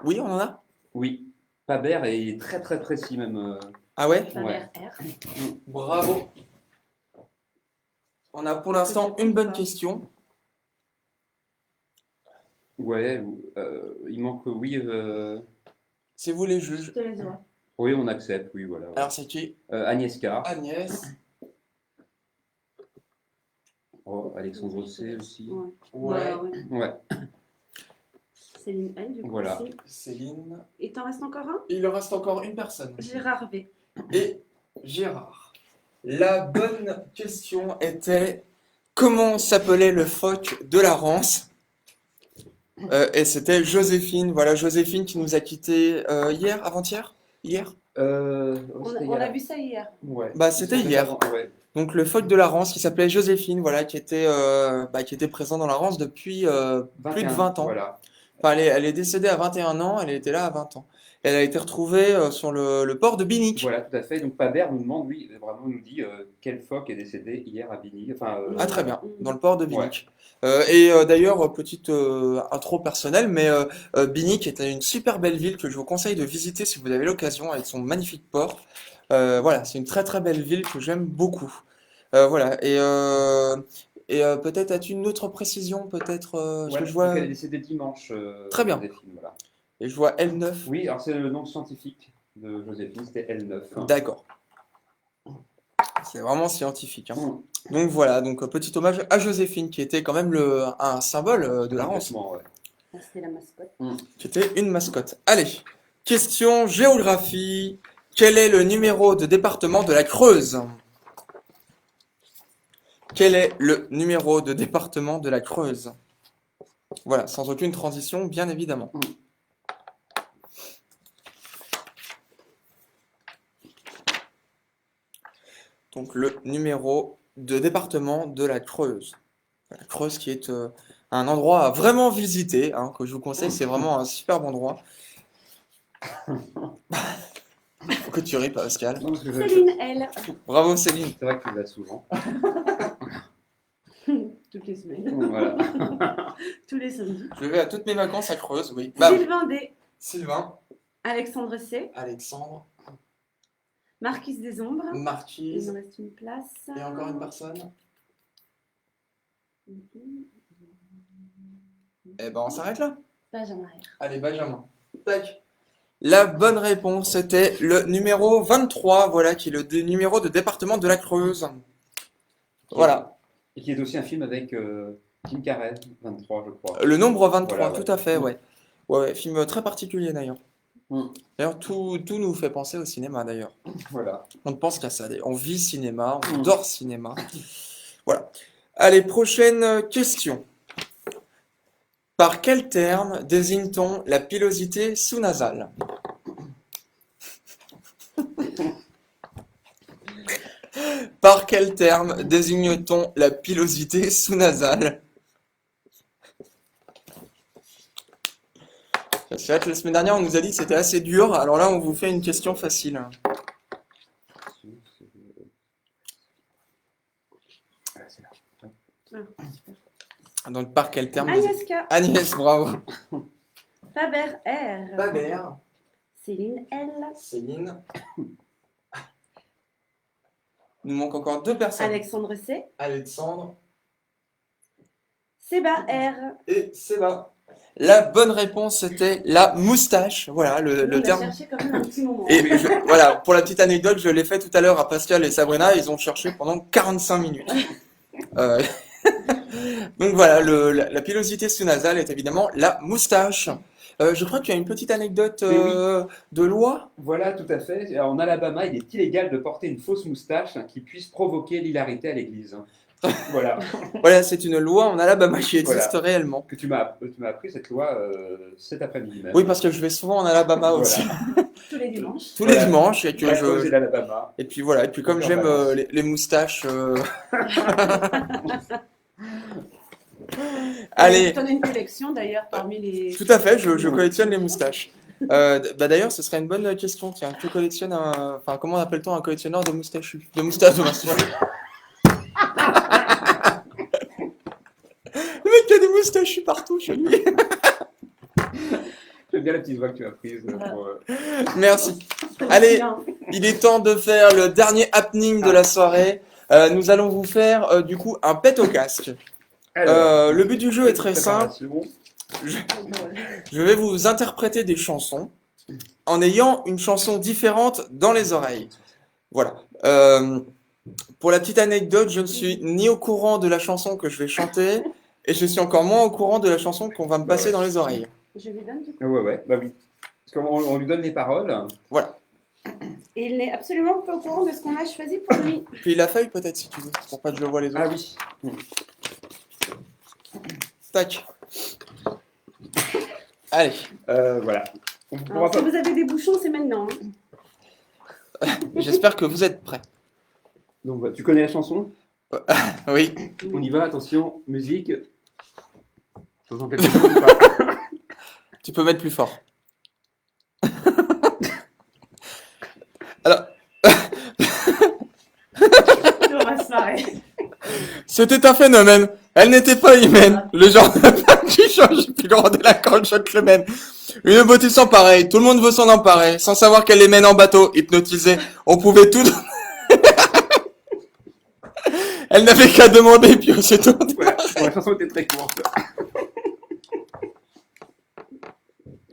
Oui, on en a? Oui. Paber est très très précis même. Ah ouais? Ouais. R. Bravo. On a pour l'instant une bonne question. Ouais. Il manque oui. C'est vous les juges. Je te laisse voir. Oui, on accepte. Oui, voilà. Alors c'est qui? Agnieszka. Agnès. Oh, Alexandre C aussi. Ouais. Ouais. Céline L, du coup. Voilà. aussi. Céline. Il t'en reste encore un? Il reste encore une personne. Gérard V. Et Gérard. La bonne question était comment s'appelait le phoque de la Rance? Et c'était Joséphine. Voilà, Joséphine qui nous a quittés hier, avant-hier? Hier? On a vu ça hier. Ouais. Bah, c'était hier. Ouais. Donc le phoque de la Rance qui s'appelait Joséphine, voilà, qui était présent dans la Rance depuis plus de 20 ans. Voilà. Enfin, elle est décédée à 21 ans, elle était là à 20 ans. Elle a été retrouvée sur le port de Binic. Voilà, tout à fait. Donc Paber nous demande, oui, vraiment nous dit quel phoque est décédé hier à Binic. Enfin, Ah très bien, dans le port de Binic. Et d'ailleurs, petite intro personnelle, mais Binic est une super belle ville que je vous conseille de visiter si vous avez l'occasion avec son magnifique port. Voilà, c'est une très très belle ville que j'aime beaucoup. Voilà, et peut-être as-tu une autre précision, peut-être parce que je vois... donc elle est décédée dimanche. Très bien. Joséphine, voilà. Et je vois L9. Oui, alors c'est le nom scientifique de Joséphine, c'était L9. D'accord. C'est vraiment scientifique, hein. Donc voilà, donc petit hommage à Joséphine qui était quand même un symbole de la Rance, Ouais. C'était la mascotte. qui était une mascotte. Allez, question géographie. Quel est le numéro de département de la Creuse? Quel est le numéro de département de la Creuse? Voilà, sans aucune transition, bien évidemment. Donc le numéro de département de la Creuse. La Creuse qui est un endroit à vraiment visiter, hein, que je vous conseille, c'est vraiment un superbe endroit. Faut que tu ris, Pascal. Non, parce que Céline L. Bravo Céline. c'est vrai que tu vas souvent. Toutes les semaines. Voilà. Tous les samedis. Je vais à toutes mes vacances à Creuse, oui. Bah, Sylvain D. Sylvain. Alexandre C. Alexandre, Marquise des Ombres. Il Marquise, nous reste une place. et encore une personne. Eh ben, on s'arrête là. Benjamin R. Allez, Benjamin. Tac. La bonne réponse était le numéro 23, voilà, qui est le numéro de département de la Creuse. Voilà. Et qui est aussi un film avec Jim Carrey, 23, je crois. Le nombre 23, Voilà, ouais. tout à fait, ouais. Ouais, film très particulier d'ailleurs. Mm. D'ailleurs, tout nous fait penser au cinéma d'ailleurs. Voilà. On ne pense qu'à ça. On vit cinéma, on Mm. dort cinéma. Voilà. Allez, prochaine question. Par quel terme désigne-t-on la pilosité sous-nasale? Par quel terme désigne-t-on la pilosité sous-nasale? C'est vrai que la semaine dernière, on nous a dit que c'était assez dur. Alors là, on vous fait une question facile. C'est là. Donc, par quel terme Agnès K. Agnès, bravo. Faber R. Faber, Céline L. Céline. Il nous manque encore deux personnes. Alexandre C. Alexandre Séba R. et Séba. La bonne réponse, c'était la moustache. Voilà, le On a terme. cherché quand même un petit moment. Et voilà, pour la petite anecdote, je l'ai fait tout à l'heure à Pascal et Sabrina. Ils ont cherché pendant 45 minutes. Euh, Donc voilà, la pilosité sous-nasale est évidemment la moustache. Je crois qu'il y a une petite anecdote Mais oui. de loi. Voilà, tout à fait. En Alabama, il est illégal de porter une fausse moustache qui puisse provoquer l'hilarité à l'église. Voilà. Voilà, c'est une loi en Alabama qui existe Voilà. réellement. Que tu m'as appris cette loi cet après-midi même. Oui, parce que je vais souvent en Alabama Voilà. aussi. Tous les dimanches. Tous les Voilà. dimanches. Et, que Bref, aux je... l'Alabama. et puis voilà, et puis comme Encore j'aime balance. les moustaches. Allez, Tu en as une collection d'ailleurs parmi les. tout à fait, je collectionne les moustaches. Bah d'ailleurs, ce serait une bonne question. Tiens, tu collectionnes un. Enfin, comment appelle-t-on un collectionneur de moustachus? De moustaches, de moustaches. Le mec qui a des moustachus partout chez lui. J'aime bien la petite voix que tu as prise. Pour, Merci. Allez, il est temps de faire le dernier happening de la soirée. Nous allons vous faire du coup un pet au casque. Alors, Le but du jeu est très simple. préparation. Je vais vous interpréter des chansons en ayant une chanson différente dans les oreilles. Voilà. Pour la petite anecdote, je ne suis ni au courant de la chanson que je vais chanter et je suis encore moins au courant de la chanson qu'on va me passer Ouais. dans les oreilles. Je lui donne du coup. Ouais, bah oui. Parce qu'on lui donne les paroles. Voilà. Et il n'est absolument pas au courant de ce qu'on a choisi pour lui. Puis la feuille peut-être si tu veux, pour pas que je le vois les autres. Ah oui. Tac. Allez. Voilà. On pourra Alors, si pas- vous avez des bouchons, c'est maintenant. hein. J'espère que vous êtes prêts. Donc, tu connais la chanson? Oui. On y va, attention, musique. T'entends quelque chose ou pas? Tu peux mettre plus fort. Alors, On va se marrer. c'était un phénomène. Elle n'était pas humaine. Le genre de femme qui change le plus grand délinquant le gentleman. Une beauté sans pareil. Tout le monde veut s'en emparer. Sans savoir qu'elle les mène en bateau, hypnotisée. On pouvait tout. Elle n'avait qu'à demander, puis aussitôt. Voilà, bon, la chanson était très courte.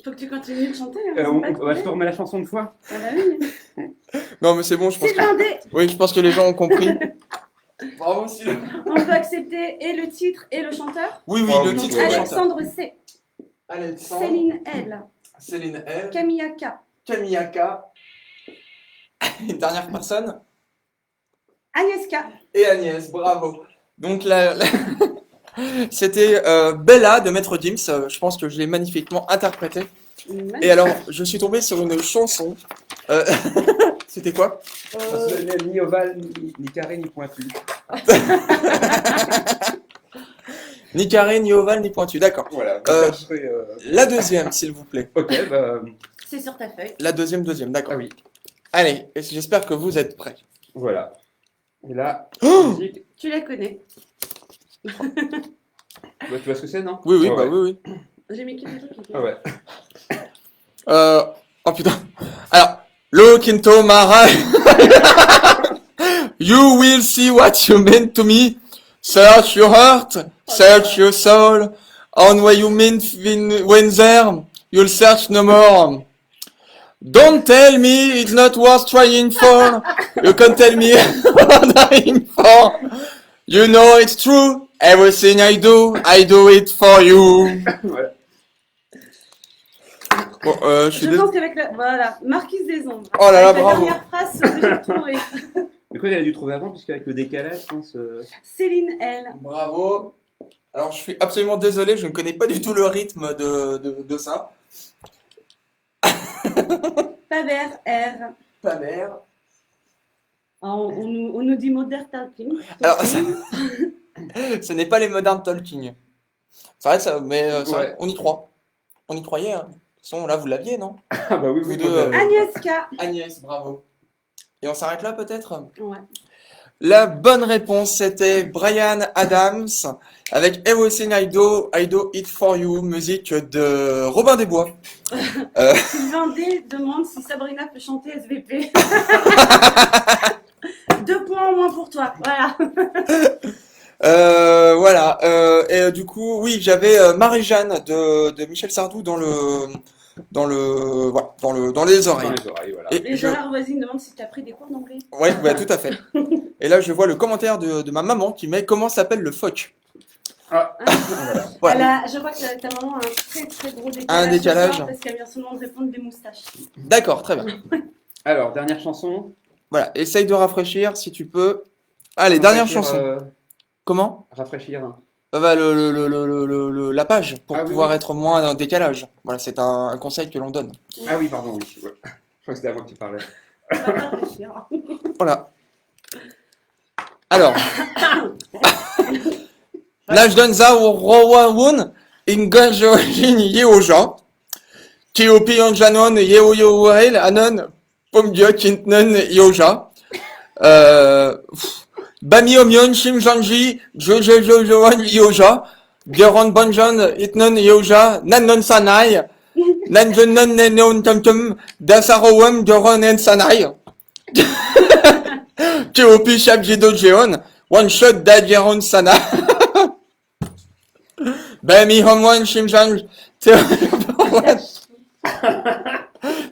Faut que tu continues de chanter. Hein, On c'est pas va se trouvé. remettre la chanson une fois. Ah bah oui. Non, mais c'est bon, je pense que. Sylvain D. Oui, je pense que les gens ont compris. Bravo, Sylvain. On peut accepter et le titre et le chanteur. Oui, oui, Oh, le oui. titre. et le chanteur. Alexandre C. Alexandre. Céline L. Céline L. Camilla K. Camilla K. Une dernière personne. Agnès K. Et Agnès, bravo. Donc c'était Bella de Maître Gims. Je pense que je l'ai magnifiquement interprété. Et alors, je suis tombé sur une chanson. C'était quoi? Ni ovale, ni carré, ni pointu. Ni carré, ni ovale, ni pointu. D'accord. Voilà. Euh, je serai, La deuxième, s'il vous plaît. Ok, bah C'est sur ta feuille. La deuxième, d'accord. ah oui. Allez, j'espère que vous êtes prêts. Voilà. Et là, Oh musique. Tu la connais. Bah, tu vois ce que c'est, non? Oui, oui, Ah bah ouais. oui, oui. J'ai mis quelques trucs. Ah ouais. Oh putain. Alors, look into my eyes. You will see what you mean to me. Search your heart, search your soul. On what you mean when there, you'll search no more. Don't tell me it's not worth trying for. You can tell me what I'm for. You know it's true. Everything I do it for you. Voilà. Bon, je suis Je désolé. pense qu'avec la... Voilà, Marquise des Ombres. Oh là là, Avec la bravo. dernière phrase, c'est ce que j'ai retrouvé. Mais quoi, elle a dû trouver avant, puisqu'avec le décalage, je pense. Céline L. Bravo. Alors, je suis absolument désolé, je ne connais pas du tout le rythme de ça. Faber R. Ta mère. Ah, on nous dit Modern Talking. Alors, ce n'est pas les Modern Talking. C'est vrai, ça, mais c'est vrai, Ouais. on y croit. On y croyait. Hein. De toute façon, là, vous l'aviez, non? Ah bah oui, Vous oui. deux, moi, j'avais- Agnès K. Agnès, bravo. Et on s'arrête là, peut-être? Ouais. La bonne réponse, c'était Bryan Adams avec Everything I Do It For You, musique de Robin des Bois. Sylvain D demande si Sabrina peut chanter SVP. 2 points en moins pour toi. Voilà. Voilà. Et du coup, oui, j'avais Marie-Jeanne de Michel Sardou dans les Dans oreilles. les oreilles, voilà. Et Et je, Gérard Voisine demande si tu as pris des cours d'anglais. ouais, tout à fait. Et là, je vois le commentaire de ma maman qui met comment s'appelle le phoque. Ah, voilà. Voilà. Je crois que ta maman a un très très gros décalage. Un décalage. ce soir parce qu'elle vient seulement de répondre des moustaches. D'accord, très bien. Alors, dernière chanson. Voilà, essaye de rafraîchir si tu peux. Allez, dernière Rafraîchir, chanson. Comment? Rafraîchir. Bah, la page pour Ah oui, pouvoir oui. être moins en décalage. Voilà, c'est un conseil que l'on donne. Ah oui, pardon, oui. Ouais. Je crois que c'était avant que tu parlais. On va pas réfléchir. Voilà. Alors, Najdanza Rowan in Ganjojin Yeoja, Kiopi Janon Yeoyoel Anon Pomdio Kintnon Yoja, Bami Omyon Shimjanji Jojojojoan Yoja, Geron Bonjon Itnon Yoja, Nanon Sanai, Nanjonon Nenon Tumtum, Dasarowam Geron en Sanai, Kiopi Shabjido Jeon, One Shot Dadjeron Sana. Bami Homwan Shimjan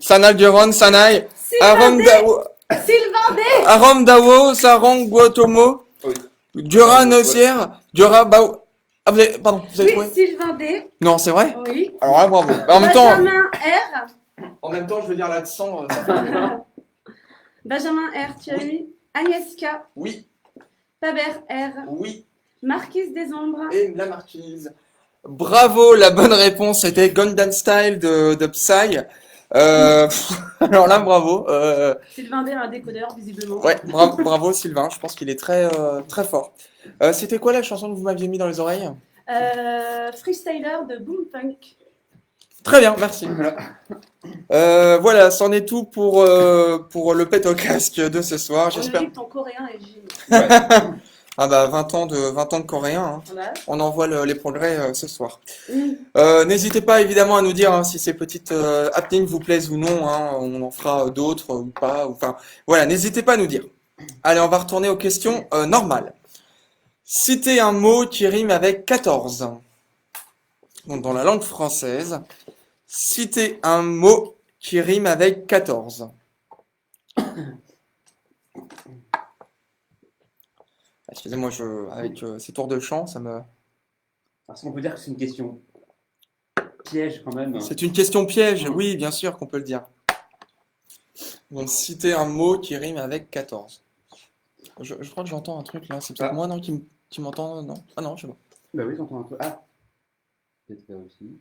Sanal Duron Sanai Aram Dawo Sylvain D. Aram Dawo Sarong Guotomo Oui. Dura Nosier Dura Bao. Ah, pardon, vous avez Oui, trouvé? Sylvain D. Non, c'est vrai? Oui. Alors là, bravo. En même temps, Benjamin R. je veux dire l'accent. Benjamin R. Tu as mis Agnès K. Oui, Faber R. oui. Marquise des Ombres. Et la marquise. Bravo, la bonne réponse c'était Gundam Style de Psy. Alors là, bravo. Sylvain D. un décodeur, visiblement. Ouais, bravo Sylvain, je pense qu'il est très, très fort. C'était quoi la chanson que vous m'aviez mis dans les oreilles? Freestyler de Boom Punk. Très bien, merci. Voilà. Voilà, c'en est tout pour le pet au casque de ce soir, On j'espère. nous dit que ton coréen est génial. Ouais. Ah bah 20 ans de coréen, hein. Voilà. On en voit les progrès ce soir. Mm. N'hésitez pas évidemment à nous dire hein, si ces petites happenings vous plaisent ou non, hein, on en fera d'autres ou pas, enfin voilà, n'hésitez pas à nous dire. Allez, on va retourner aux questions normales. Citez un mot qui rime avec 14. Donc dans la langue française, citez un mot qui rime avec 14. Excusez-moi, avec ces tours de chant, ça me... Parce qu'on peut dire que c'est une question piège quand même. C'est une question piège, oui, bien sûr qu'on peut le dire. Donc, citer un mot qui rime avec 14. Je crois que j'entends un truc là, c'est peut-être Ah. moi non, qui m'entend, non? Ah non, je sais pas. Bah oui, j'entends un peu. Ah, peut-être là aussi.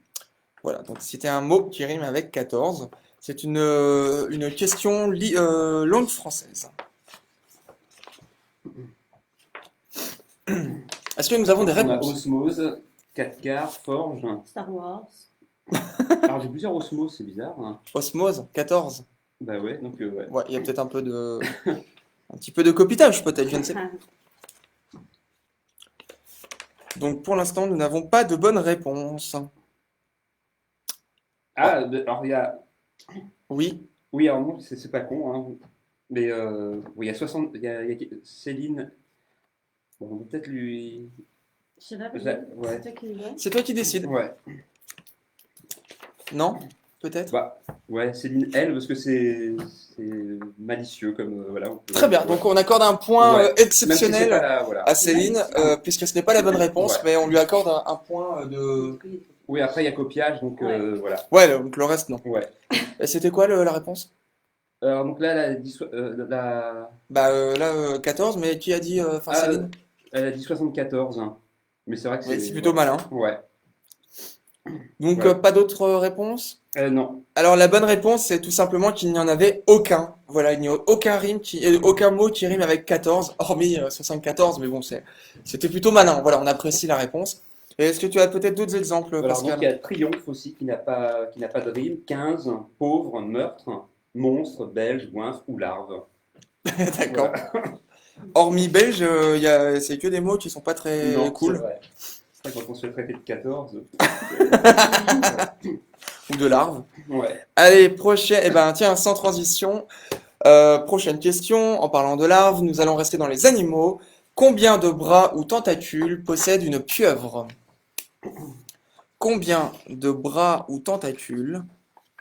Voilà, donc citer un mot qui rime avec 14. C'est une question langue française. Est-ce que nous avons des On a réponses? Osmose, 4 quarts, Forge. Star Wars. Alors j'ai plusieurs Osmose, c'est bizarre. Hein. Osmose, 14. Bah ouais, donc ouais. Ouais, il y a peut-être un petit peu de copitage peut-être, je ne sais pas. Donc pour l'instant, nous n'avons pas de bonne réponse. Ah, alors il y a Oui, Oui, alors non, c'est pas con, hein. Mais oui, il y a 60, il y a Céline. Bon, on peut peut-être lui. Je sais pas, Ouais. c'est toi qui y vas. c'est toi qui décides. Ouais. Non? Peut-être? Bah, ouais, Céline L, parce que c'est malicieux, comme voilà, on Très peut. bien, Ouais. donc on accorde un point Ouais. Même si c'est exceptionnel pas. Voilà. à Céline, puisque ce n'est pas la bonne réponse, Ouais. mais on lui accorde un point de... Oui, après, il y a copiage, donc Ouais. voilà. Ouais, donc le reste, non. Ouais. Et c'était quoi la réponse? Alors, donc là, Bah là, 14, mais qui a dit enfin ah, Céline? elle a dit 74, hein. Mais c'est vrai que Oui, c'est c'est. plutôt Ouais. malin. Ouais. Donc Voilà. pas d'autres réponses? Non. Alors la bonne réponse, c'est tout simplement qu'il n'y en avait aucun. Voilà, il n'y a aucun mot qui rime avec 14, hormis 74, mais bon, c'était plutôt malin. Voilà, on apprécie la réponse. Et est-ce que tu as peut-être d'autres exemples, Alors, donc, il Pascal? y a Triomphe aussi, qui n'a pas de rime. 15, pauvre, meurtre, monstre, belge, goinfre ou larve. D'accord. Voilà. Hormis belge, c'est que des mots qui sont pas très Non, c'est cool. vrai. C'est vrai, quand on se fait traiter de 14. Ou de larves. Ouais. Allez, prochaine. Eh ben, tiens, sans transition. Prochaine question. En parlant de larves, nous allons rester dans les animaux. Combien de bras ou tentacules possède une pieuvre? Combien de bras ou tentacules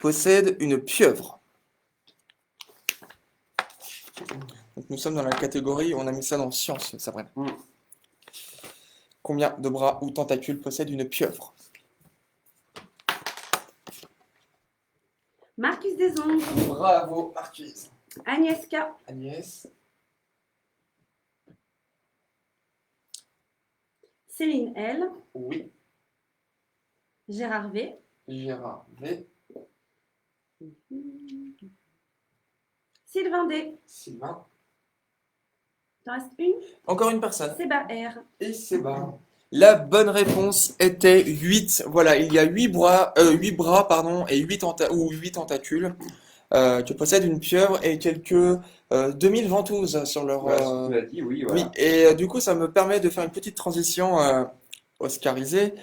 possède une pieuvre? Donc nous sommes dans la catégorie, on a mis ça dans science, Sabrina. Mm. Combien de bras ou tentacules possède une pieuvre? Marcus Desombres, Bravo, Marquise. Agnès K, Agnès. Céline L, Oui. Gérard V, Gérard V. Sylvain D. Sylvain. T'en restes une? Encore une personne. Séba R. Et c'est bon. La bonne réponse était 8. Voilà, il y a 8 bras pardon, et 8 tentacules que possède une pieuvre et quelques 2000 ventouses sur leur... Voilà ce que tu as dit, oui, Oui, voilà. et du coup, ça me permet de faire une petite transition oscarisée,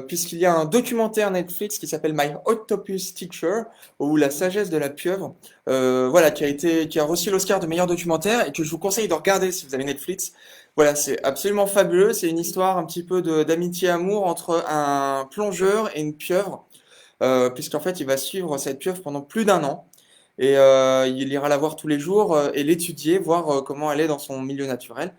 puisqu'il y a un documentaire Netflix qui s'appelle My Octopus Teacher, ou La sagesse de la pieuvre, voilà, qui a reçu l'Oscar de meilleur documentaire et que je vous conseille de regarder si vous avez Netflix. Voilà, c'est absolument fabuleux. C'est une histoire un petit peu d'amitié-amour entre un plongeur et une pieuvre, puisqu'en fait, il va suivre cette pieuvre pendant plus d'un an. Et il ira la voir tous les jours et l'étudier, voir comment elle est dans son milieu naturel,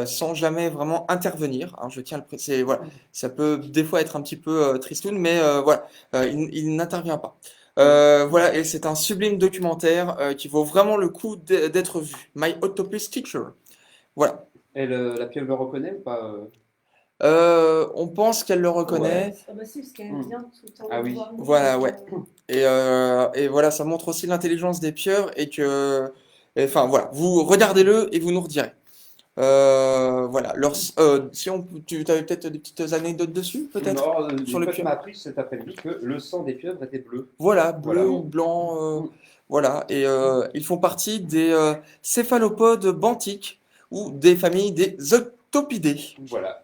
sans jamais vraiment intervenir, hein, je tiens à le préciser. Voilà, ça peut des fois être un petit peu tristoun, mais voilà, il n'intervient pas. Voilà, et c'est un sublime documentaire qui vaut vraiment le coup d'être vu. My Octopus Teacher. Voilà. Et la pieuvre le reconnaît ou pas On pense qu'elle le Ouais. reconnaît. Ah bah si, parce qu'elle Mm. vient tout le temps Ah oui. voir nous, Voilà, donc, ouais. Et voilà, ça montre aussi l'intelligence des pieuvres enfin voilà, vous regardez-le et vous nous redirez. Voilà, si tu avais peut-être des petites anecdotes dessus, peut-être, Non, sur une les fois, tu pieuvres. m'as appris cet après-midi que le sang des pieuvres était bleu. Voilà, bleu Voilà. ou blanc, Mm. voilà, et ils font partie des céphalopodes benthiques ou des familles des octopidés. Voilà.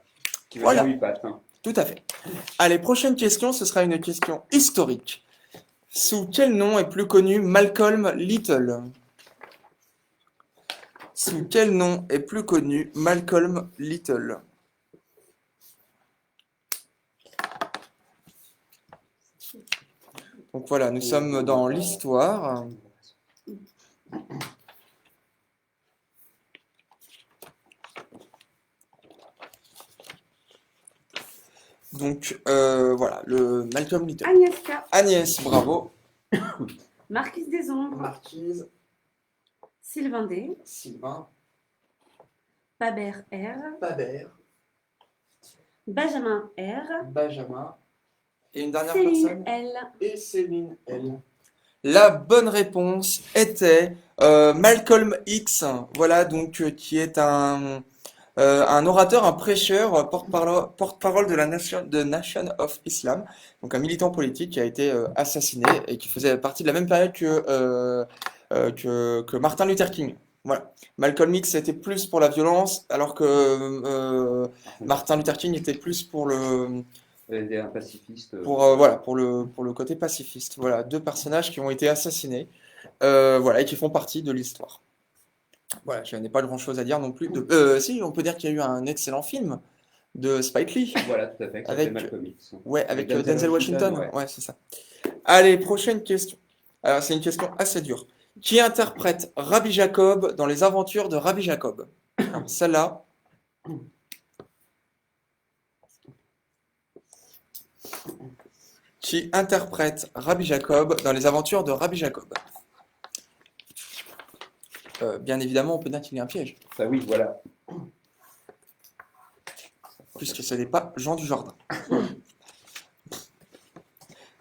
Qui veut dire Voilà, 8 pattes, hein. tout à fait. Allez, prochaine question, ce sera une question historique. Sous quel nom est plus connu Malcolm Little? Sous quel nom est plus connu Malcolm Little? Donc voilà, nous sommes dans l'histoire. Donc voilà, le Malcolm Little. Agnès K, Agnès, bravo. Marcus Desombres, Marquise, Sylvain D, Sylvain, Paber R, Paber, Benjamin R, Benjamin. Et une dernière Céline personne? L. Et Céline L. La bonne réponse était Malcolm X, voilà, donc qui est un orateur, un prêcheur, porte-parole de la Nation of Islam, donc un militant politique qui a été assassiné et qui faisait partie de la même période que Martin Luther King. Voilà. Malcolm X était plus pour la violence, alors que Martin Luther King était plus Un pacifiste. Voilà, pour le côté pacifiste. Voilà, deux personnages qui ont été assassinés, voilà, et qui font partie de l'histoire. Voilà, je n'ai pas grand-chose à dire non plus. Si, on peut dire qu'il y a eu un excellent film de Spike Lee, Voilà, tout à fait, ça avec, fait Malcolm X. ouais, avec Avec Denzel Washington. ouais. Ouais, c'est ça. Allez, prochaine question. Alors, c'est une question assez dure. Qui interprète Rabbi Jacob dans les aventures de Rabbi Jacob? Alors, celle-là. Qui interprète Rabbi Jacob dans les aventures de Rabbi Jacob? Bien évidemment, on peut dire qu'il y a un piège, Ça, oui, voilà. puisque ce n'est pas Jean Dujardin.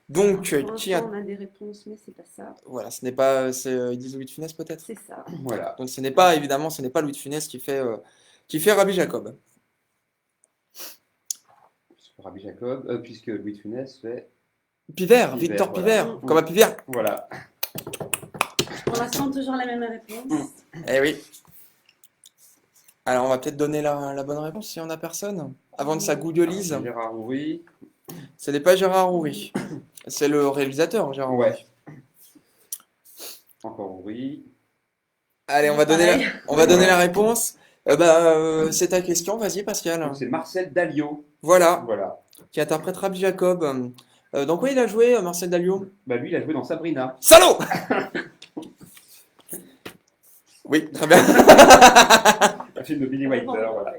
Donc, Pour qui l'instant, a... on a des réponses, mais c'est pas ça. Voilà, ce n'est pas... C'est, ils disent Louis de Funès, peut-être? C'est ça. Voilà. Donc, ce n'est pas, évidemment, ce n'est pas Louis de Funès qui fait Rabbi Jacob. Rabbi Jacob, puisque Louis de Funès fait. Pivert, Pivert, Victor voilà. Pivert, comme à Pivert. Voilà. Pour l'instant, toujours la même réponse. Eh oui. Alors, on va peut-être donner la bonne réponse si on n'a personne. Avant de sa googleise. Gérard Houry. Ce n'est pas Gérard Houry. C'est le réalisateur, Gérard Houry. Ouais. Encore Houry. Allez, on va donner la réponse. C'est ta question, vas-y Pascal. Donc, c'est Marcel Dalliot. Voilà, Voilà. qui interprète Rabbi Jacob. Dans quoi il a joué, Marcel Dalliot? Bah, lui, il a joué dans Sabrina. Salaud! Oui, très bien. Un film de Billy Wilder, voilà.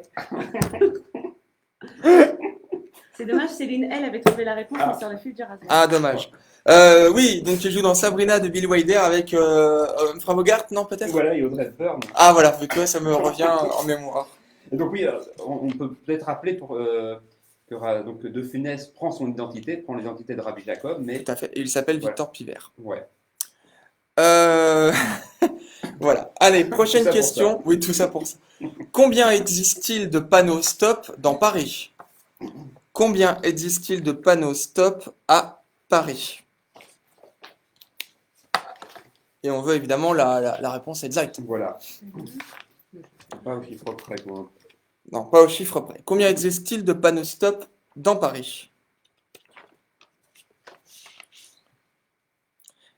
C'est dommage, Céline, elle avait trouvé la réponse, mais sur le fil du rasoir. Ah, dommage. Oui, donc il joue dans Sabrina de Billy Wilder avec Humphrey Bogart, non, peut-être? Voilà, et Audrey Hepburn. Ah, voilà, vu que ça me revient en mémoire. Et donc, oui, on peut peut-être rappeler donc, De Funès prend son identité, prend l'identité de Rabbi Jacob, mais. Tout à fait. Et il s'appelle Voilà. Victor Pivert. Ouais. Voilà. Allez, prochaine Tout ça pour question. Oui, tout ça pour ça. Combien existe-t-il de panneaux stop dans Paris? Combien existe-t-il de panneaux stop à Paris? Et on veut évidemment la réponse exacte. Voilà. Pas au chiffre près, quoi. Non, pas au chiffre près. Combien existe-t-il de panneaux stop dans Paris?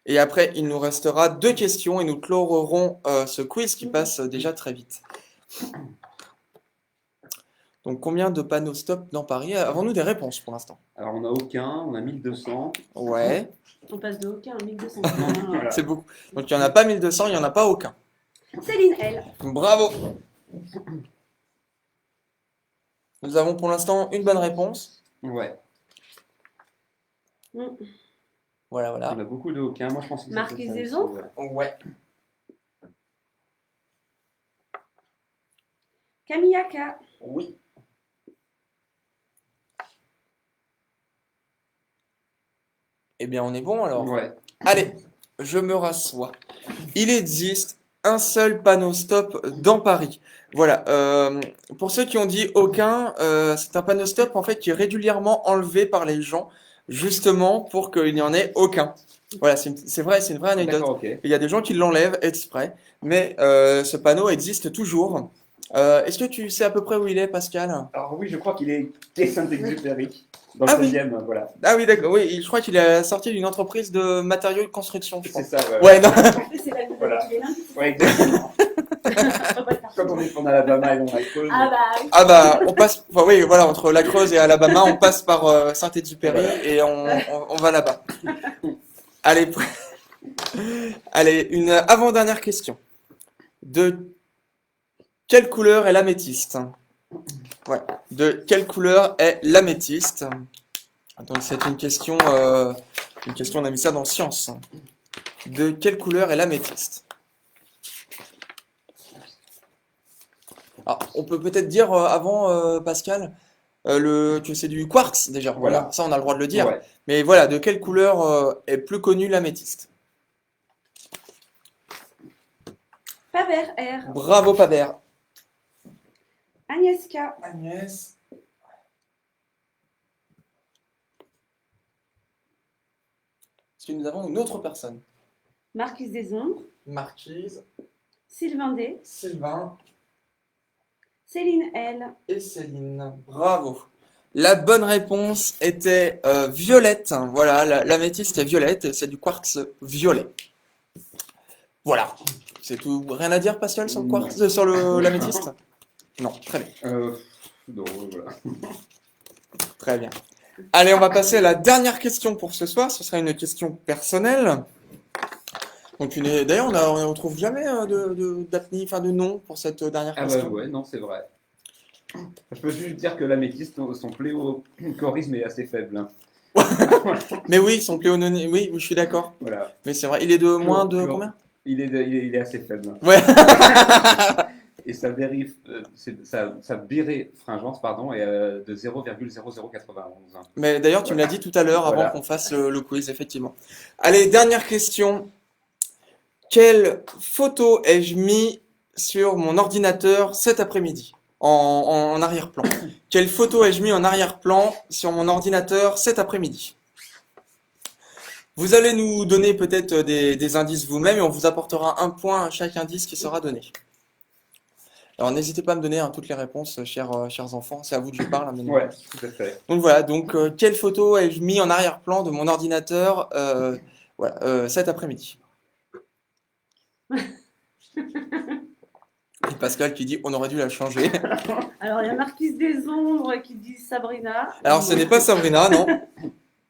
Et après, il nous restera 2 questions et nous clorerons ce quiz qui passe déjà très vite. Donc, combien de panneaux stop dans Paris? Avons-nous des réponses pour l'instant? Alors, on n'a aucun, on a 1200. Ouais, On passe de aucun à 1200. Voilà. c'est beaucoup. Donc, il n'y en a pas 1200, il n'y en a pas aucun. Céline, elle. Bravo! Nous avons pour l'instant une bonne réponse. Ouais. Voilà, On voilà. a beaucoup de aucun. Moi, je pense que c'est Marquise ça des aussi, Eaux. ouais. Ouais. Kamiyaka. Oui. Eh bien, on est bon alors. Ouais. Allez, je me rassois. Il existe un seul panneau stop dans Paris. Voilà. Pour ceux qui ont dit aucun, c'est un panneau stop en fait qui est régulièrement enlevé par les gens, justement pour qu'il n'y en ait aucun. Voilà, c'est vrai, c'est une vraie anecdote. D'accord, ok. Il y a des gens qui l'enlèvent exprès, mais ce panneau existe toujours. Est-ce que tu sais à peu près où il est, Pascal? Alors, oui, je crois qu'il est quai Saint-Exupéry. Dans le Ah oui. 16e, voilà. Ah oui, d'accord. Oui, je crois qu'il est sorti d'une entreprise de matériaux de construction, je C'est crois. ça, ouais. Ouais, non. C'est la Voilà. nouvelle lundi. Ouais, exactement. Quand on est en Alabama et dans la Creuse. Ah bah oui. Ah bah, on passe, enfin, oui, voilà, entre la Creuse et Alabama, on passe par Saint-Exupéry et on va là-bas. Allez, allez, une avant-dernière question. De quelle couleur est l'améthyste? Ouais. De quelle couleur est l'améthyste? Donc c'est une question, on a mis ça dans science. De quelle couleur est l'améthyste? Alors, on peut peut-être dire avant, Pascal, que c'est du quartz déjà. Voilà, ça on a le droit de le dire. Ouais. Mais voilà, de quelle couleur est plus connue l'améthyste? Paver, R. Bravo Paber. Agnieszka. Agnès. Est-ce que nous avons une autre personne? Marquise des Ombres. Marquise, Sylvain D. Sylvain Céline L. et Céline. Bravo. La bonne réponse était violette. Voilà, l'améthyste est violette et c'est du quartz violet. Voilà. C'est tout. Rien à dire, Pascal, sur le quartz, sur l'améthyste? Non, très bien. Non, voilà. Très bien. Allez, on va passer à la dernière question pour ce soir. Ce sera une question personnelle. Donc, d'ailleurs, on ne trouve jamais enfin, de nom pour cette dernière Ah bah question. ouais, non, c'est vrai. Je peux juste dire que l'améthyste, son pléochorisme est assez faible. Hein. Mais oui, son pléononyme, oui, je suis d'accord. Voilà. Mais c'est vrai, il est de moins de Chlore. combien? Il est assez faible. Ouais. Et sa birefringence pardon, est de 0,0091. Mais d'ailleurs, tu me l'as dit tout à l'heure avant Voilà. qu'on fasse le quiz, effectivement. Allez, dernière question. Quelle photo ai-je mis sur mon ordinateur cet après-midi en arrière-plan? Quelle photo ai-je mis en arrière-plan sur mon ordinateur cet après-midi? Vous allez nous donner peut-être des indices vous-même et on vous apportera un point à chaque indice qui sera donné. Alors n'hésitez pas à me donner toutes les réponses, chers enfants, c'est à vous que je parle. Hein, bien Ouais, évidemment. tout à fait. Donc voilà, quelle photo ai-je mis en arrière-plan de mon ordinateur cet après-midi? Et Pascal qui dit on aurait dû la changer. Alors, il y a Marquise des Ombres qui dit Sabrina. Alors ce n'est pas Sabrina, non.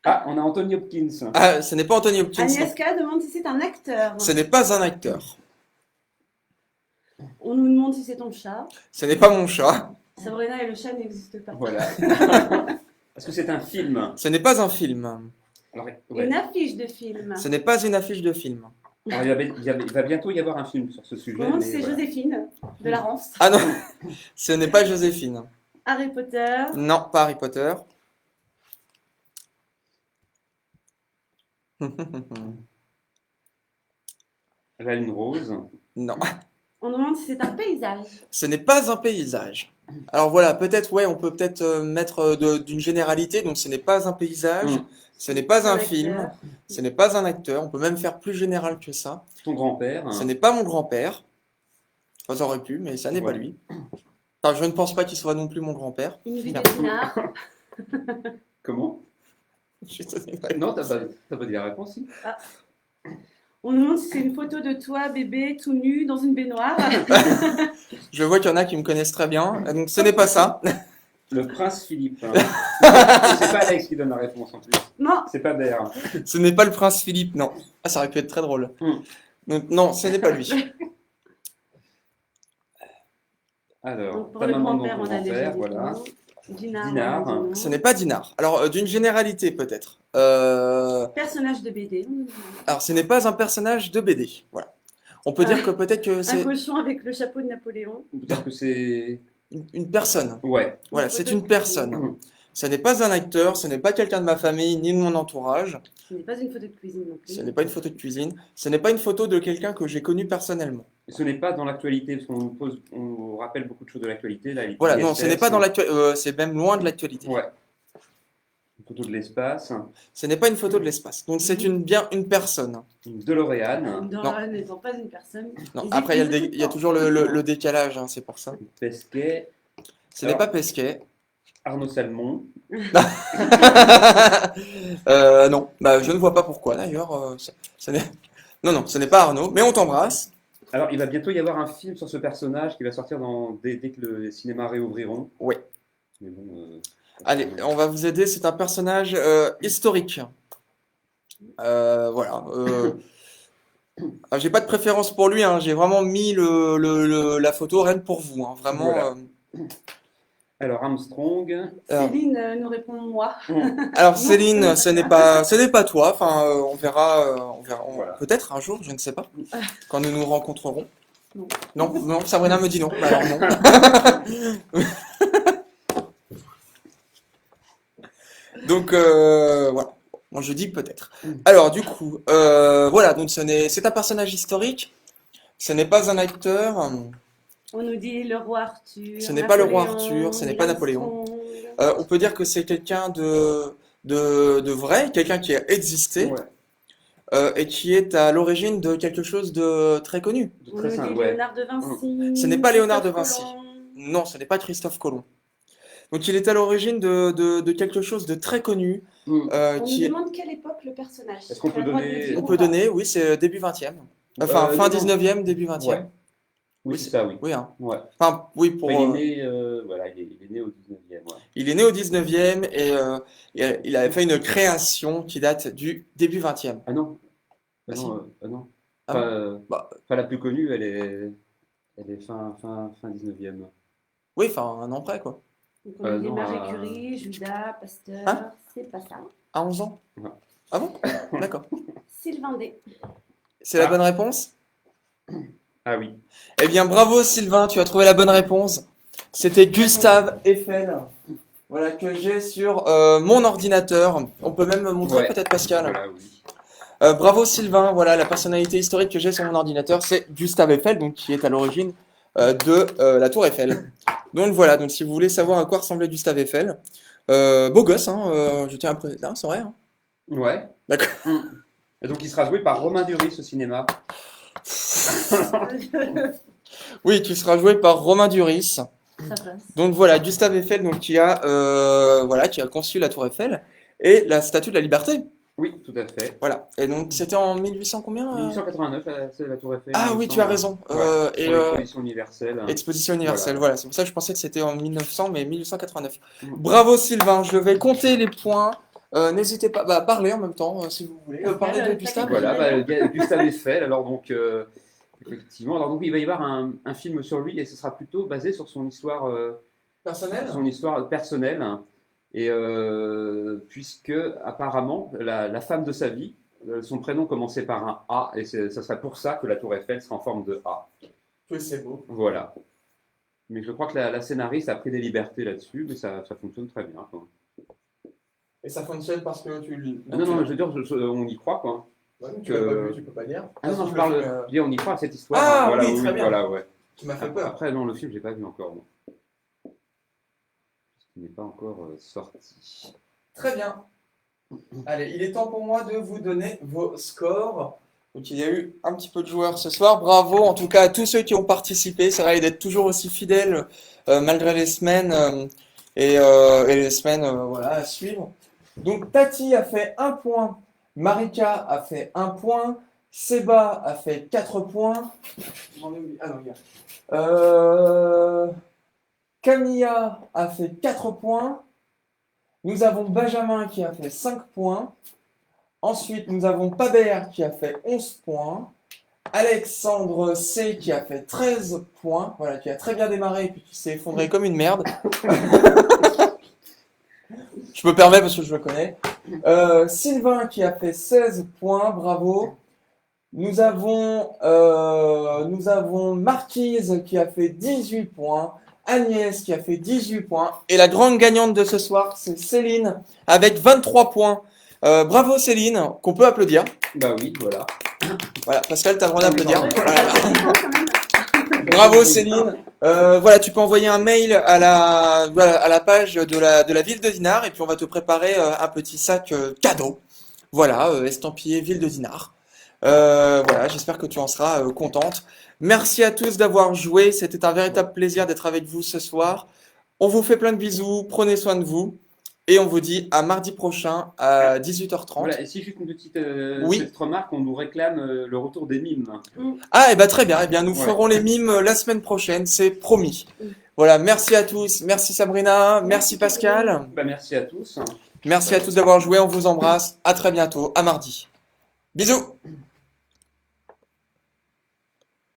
Ah, on a Anthony Hopkins. Ah, ce n'est pas Anthony Hopkins. Non. Agnieszka demande si c'est un acteur. Ce n'est pas un acteur. On nous demande si c'est ton chat. Ce n'est pas mon chat. Sabrina et le chat n'existent pas. Voilà. Est-ce que c'est un film? Ce n'est pas un film. Alors, ouais. Une affiche de film. Ce n'est pas une affiche de film. Alors, il va bientôt y avoir un film sur ce sujet. On demande mais si c'est voilà. Joséphine de la Rance. Ah non, ce n'est pas Joséphine. Harry Potter. Non, pas Harry Potter. La Lune Rose. Non, On nous demande si c'est un paysage. ce n'est pas un paysage. Alors voilà, peut-être, ouais, on peut peut-être mettre d'une généralité. Donc ce n'est pas un paysage, Mm. ce n'est pas un acteur. film, ce n'est pas un acteur. On peut même faire plus général que ça. Ton grand-père. Ce n'est pas mon grand-père. Enfin, ça aurait pu, mais ça n'est pas Ouais. lui. Enfin, je ne pense pas qu'il soit non plus mon grand-père. Une vue Merde. d'épinard. Comment? Je te dis pas. Non, t'as pas dit la réponse, si. On nous demande si c'est une photo de toi, bébé, tout nu, dans une baignoire. Je vois qu'il y en a qui me connaissent très bien. Donc ce n'est pas ça. Le prince Philippe. C'est pas Alex qui donne la réponse en plus. Non, C'est pas Ber. Ce n'est pas le prince Philippe, non. Ah, ça aurait pu être très drôle. Mm. Donc, non, ce n'est pas lui. Alors, donc pour ta le maman grand-père, dans on ton a déjà grand-père, dit voilà. non. Dinard. Dinard. on a dit non. Ce n'est pas Dinard. Alors, d'une généralité peut-être. Personnage de BD. Alors, ce n'est pas un personnage de BD. Voilà. On peut dire que peut-être que Un c'est cochon avec le chapeau de Napoléon. Peut-être que c'est. une personne. Ouais. Voilà, c'est une personne. Mm. Ce n'est pas un acteur, ce n'est pas quelqu'un de ma famille ni de mon entourage. Ce n'est pas une photo de cuisine non plus. Ce n'est pas une photo de cuisine. Ce n'est pas une photo de quelqu'un que j'ai connu personnellement. Ce n'est pas dans l'actualité, parce on nous rappelle beaucoup de choses de l'actualité. Là, Voilà, non, ce n'est pas dans l'actualité. C'est même loin de l'actualité. Ouais. Une photo de l'espace. Ce n'est pas une photo de l'espace. Donc, c'est bien une personne. Une DeLorean. Dora n'étant pas une personne. Non, Ils après, écrivent il y a toujours le décalage, hein, c'est pour ça. Pesquet. Ce n'est pas Pesquet. Arnaud Salmon. Non, bah, je ne vois pas pourquoi d'ailleurs. Non, ce n'est pas Arnaud, mais on t'embrasse. Alors, il va bientôt y avoir un film sur ce personnage qui va sortir dès que les cinémas réouvriront. Oui. Mais bon, Allez, on va vous aider. C'est un personnage historique. Voilà. J'ai pas de préférence pour lui. Hein. J'ai vraiment mis la photo rien que pour vous. Hein. Vraiment. Voilà. Alors, Armstrong. Céline nous répond moi. Alors Céline, ce n'est pas toi. Enfin, on verra Voilà. peut-être un jour, je ne sais pas, quand nous nous rencontrerons. Non. Non, Sabrina me dit non. Bah, alors non. Donc voilà. Moi je dis peut-être. Alors du coup, voilà. Donc c'est un personnage historique. Ce n'est pas un acteur. On nous dit le roi Arthur. Ce n'est pas le roi Napoléon, Arthur, ce n'est pas Napoléon. Armstrong. On peut dire que c'est quelqu'un de vrai, quelqu'un qui a existé. Ouais. Et qui est à l'origine de quelque chose de très connu. On Très nous simple, dit ouais. Léonard de Vinci. Ce n'est pas Léonard de Christophe Vinci. Colomb. Non, ce n'est pas Christophe Colomb. Donc il est à l'origine de quelque chose de très connu Hmm. On qui nous demande quelle époque le personnage. Est-ce qu'on peut Tu as le droit de donner- le dire on ou peut pas? donner, oui, c'est début 20e. Enfin, fin Non, 19e, début 20e. ouais. Oui, c'est ça, oui. Oui, hein. Ouais. Enfin, oui, pour, Mais il est né, voilà, il est né au 19e, ouais. il est né au 19e et il avait fait une création qui date du début 20e. Ah non, Ah si. ah non. Ah Enfin, Bah, enfin, la plus connue, elle est fin 19e. oui, enfin, un an près, quoi. Donc on a dit Non, Marie Curie, Judas, Pasteur, Hein c'est pas ça. À 11 ans? Ouais. Ah bon? D'accord. Sylvain D. C'est la Ah. bonne réponse? Ah oui. Eh bien, bravo Sylvain, tu as trouvé la bonne réponse. C'était Gustave Eiffel. Voilà, que j'ai sur mon ordinateur. On peut même me montrer Ouais. peut-être Pascal. Voilà, oui. Bravo Sylvain, voilà, la personnalité historique que j'ai sur mon ordinateur, c'est Gustave Eiffel, donc qui est à l'origine de la Tour Eiffel. Donc voilà, donc si vous voulez savoir à quoi ressemblait Gustave Eiffel, beau gosse, hein, je tiens à préciser, non, c'est vrai. Hein. Ouais. D'accord. Et donc, il sera joué par Romain Duris au cinéma. Oui, qui sera joué par Romain Duris. Ça passe. Donc voilà, Gustave Eiffel, donc qui a conçu la Tour Eiffel et la Statue de la Liberté. Oui, tout à fait. Voilà. Et donc c'était en 1800 combien 1889, c'est la Tour Eiffel. Ah oui, tu as raison. Ouais, Et pour l'exposition universelle. Exposition universelle, Voilà. voilà. C'est pour ça que je pensais que c'était en 1900, mais 1889. Mm. Bravo Sylvain, je vais compter les points. N'hésitez pas à parler en même temps, si vous voulez. Parler de Gustave. Voilà, Gustave Eiffel. Alors donc, effectivement, alors donc il va y avoir un film sur lui et ce sera plutôt basé sur son histoire, Personnel. personnelle. Et puisque apparemment la femme de sa vie, son prénom commençait par un A et ça serait pour ça que la Tour Eiffel sera en forme de A. Oui, c'est beau. Voilà. Mais je crois que la scénariste a pris des libertés là-dessus, mais ça fonctionne très bien, quoi. Et ça fonctionne parce que tu lis. Ah non, je veux dire, on y croit, quoi. Ouais, tu l'as pas vu, tu peux pas dire. Ah non, je parle, je dis, on y croit à cette histoire. Ah Voilà, oui, très bien. Voilà, ouais. Tu m'as fait peur. Après, non, le film, j'ai pas vu encore, non. Il n'est pas encore sorti. Très bien. Allez, il est temps pour moi de vous donner vos scores. Donc il y a eu un petit peu de joueurs ce soir. Bravo en tout cas à tous ceux qui ont participé. C'est vrai d'être toujours aussi fidèles malgré les semaines et les semaines voilà, à suivre. Donc Tati a fait 1 point. Marika a fait 1 point. Seba a fait 4 points. J'en ai oublié. Ah non, regarde. Camilla a fait 4 points. Nous avons Benjamin qui a fait 5 points. Ensuite, nous avons Paber qui a fait 11 points. Alexandre C qui a fait 13 points. Voilà, qui a très bien démarré et puis qui s'est effondré comme une merde. Je me permets parce que je le connais. Sylvain qui a fait 16 points. Bravo. Nous avons Marquise qui a fait 18 points. Agnès qui a fait 18 points. Et la grande gagnante de ce soir, c'est Céline avec 23 points. Bravo Céline, qu'on peut applaudir. Bah oui, voilà. Voilà, Pascal, tu as le droit d'applaudir. Ouais. Voilà. Bravo Céline. Voilà, tu peux envoyer un mail à la page de la ville de Dinard et puis on va te préparer un petit sac cadeau. Voilà, estampillé ville de Dinard. Voilà, j'espère que tu en seras contente. Merci à tous d'avoir joué. C'était un véritable plaisir d'être avec vous ce soir. On vous fait plein de bisous. Prenez soin de vous. Et on vous dit à mardi prochain à 18h30. Voilà, et si juste une petite, Oui. petite remarque, on nous réclame le retour des mimes. Ah, et bah très bien. Eh bien, nous Ouais. ferons les mimes la semaine prochaine. C'est promis. Voilà, merci à tous. Merci Sabrina. Merci Pascal. Bah, merci à tous. Merci à tous d'avoir joué. On vous embrasse. À très bientôt. À mardi. Bisous.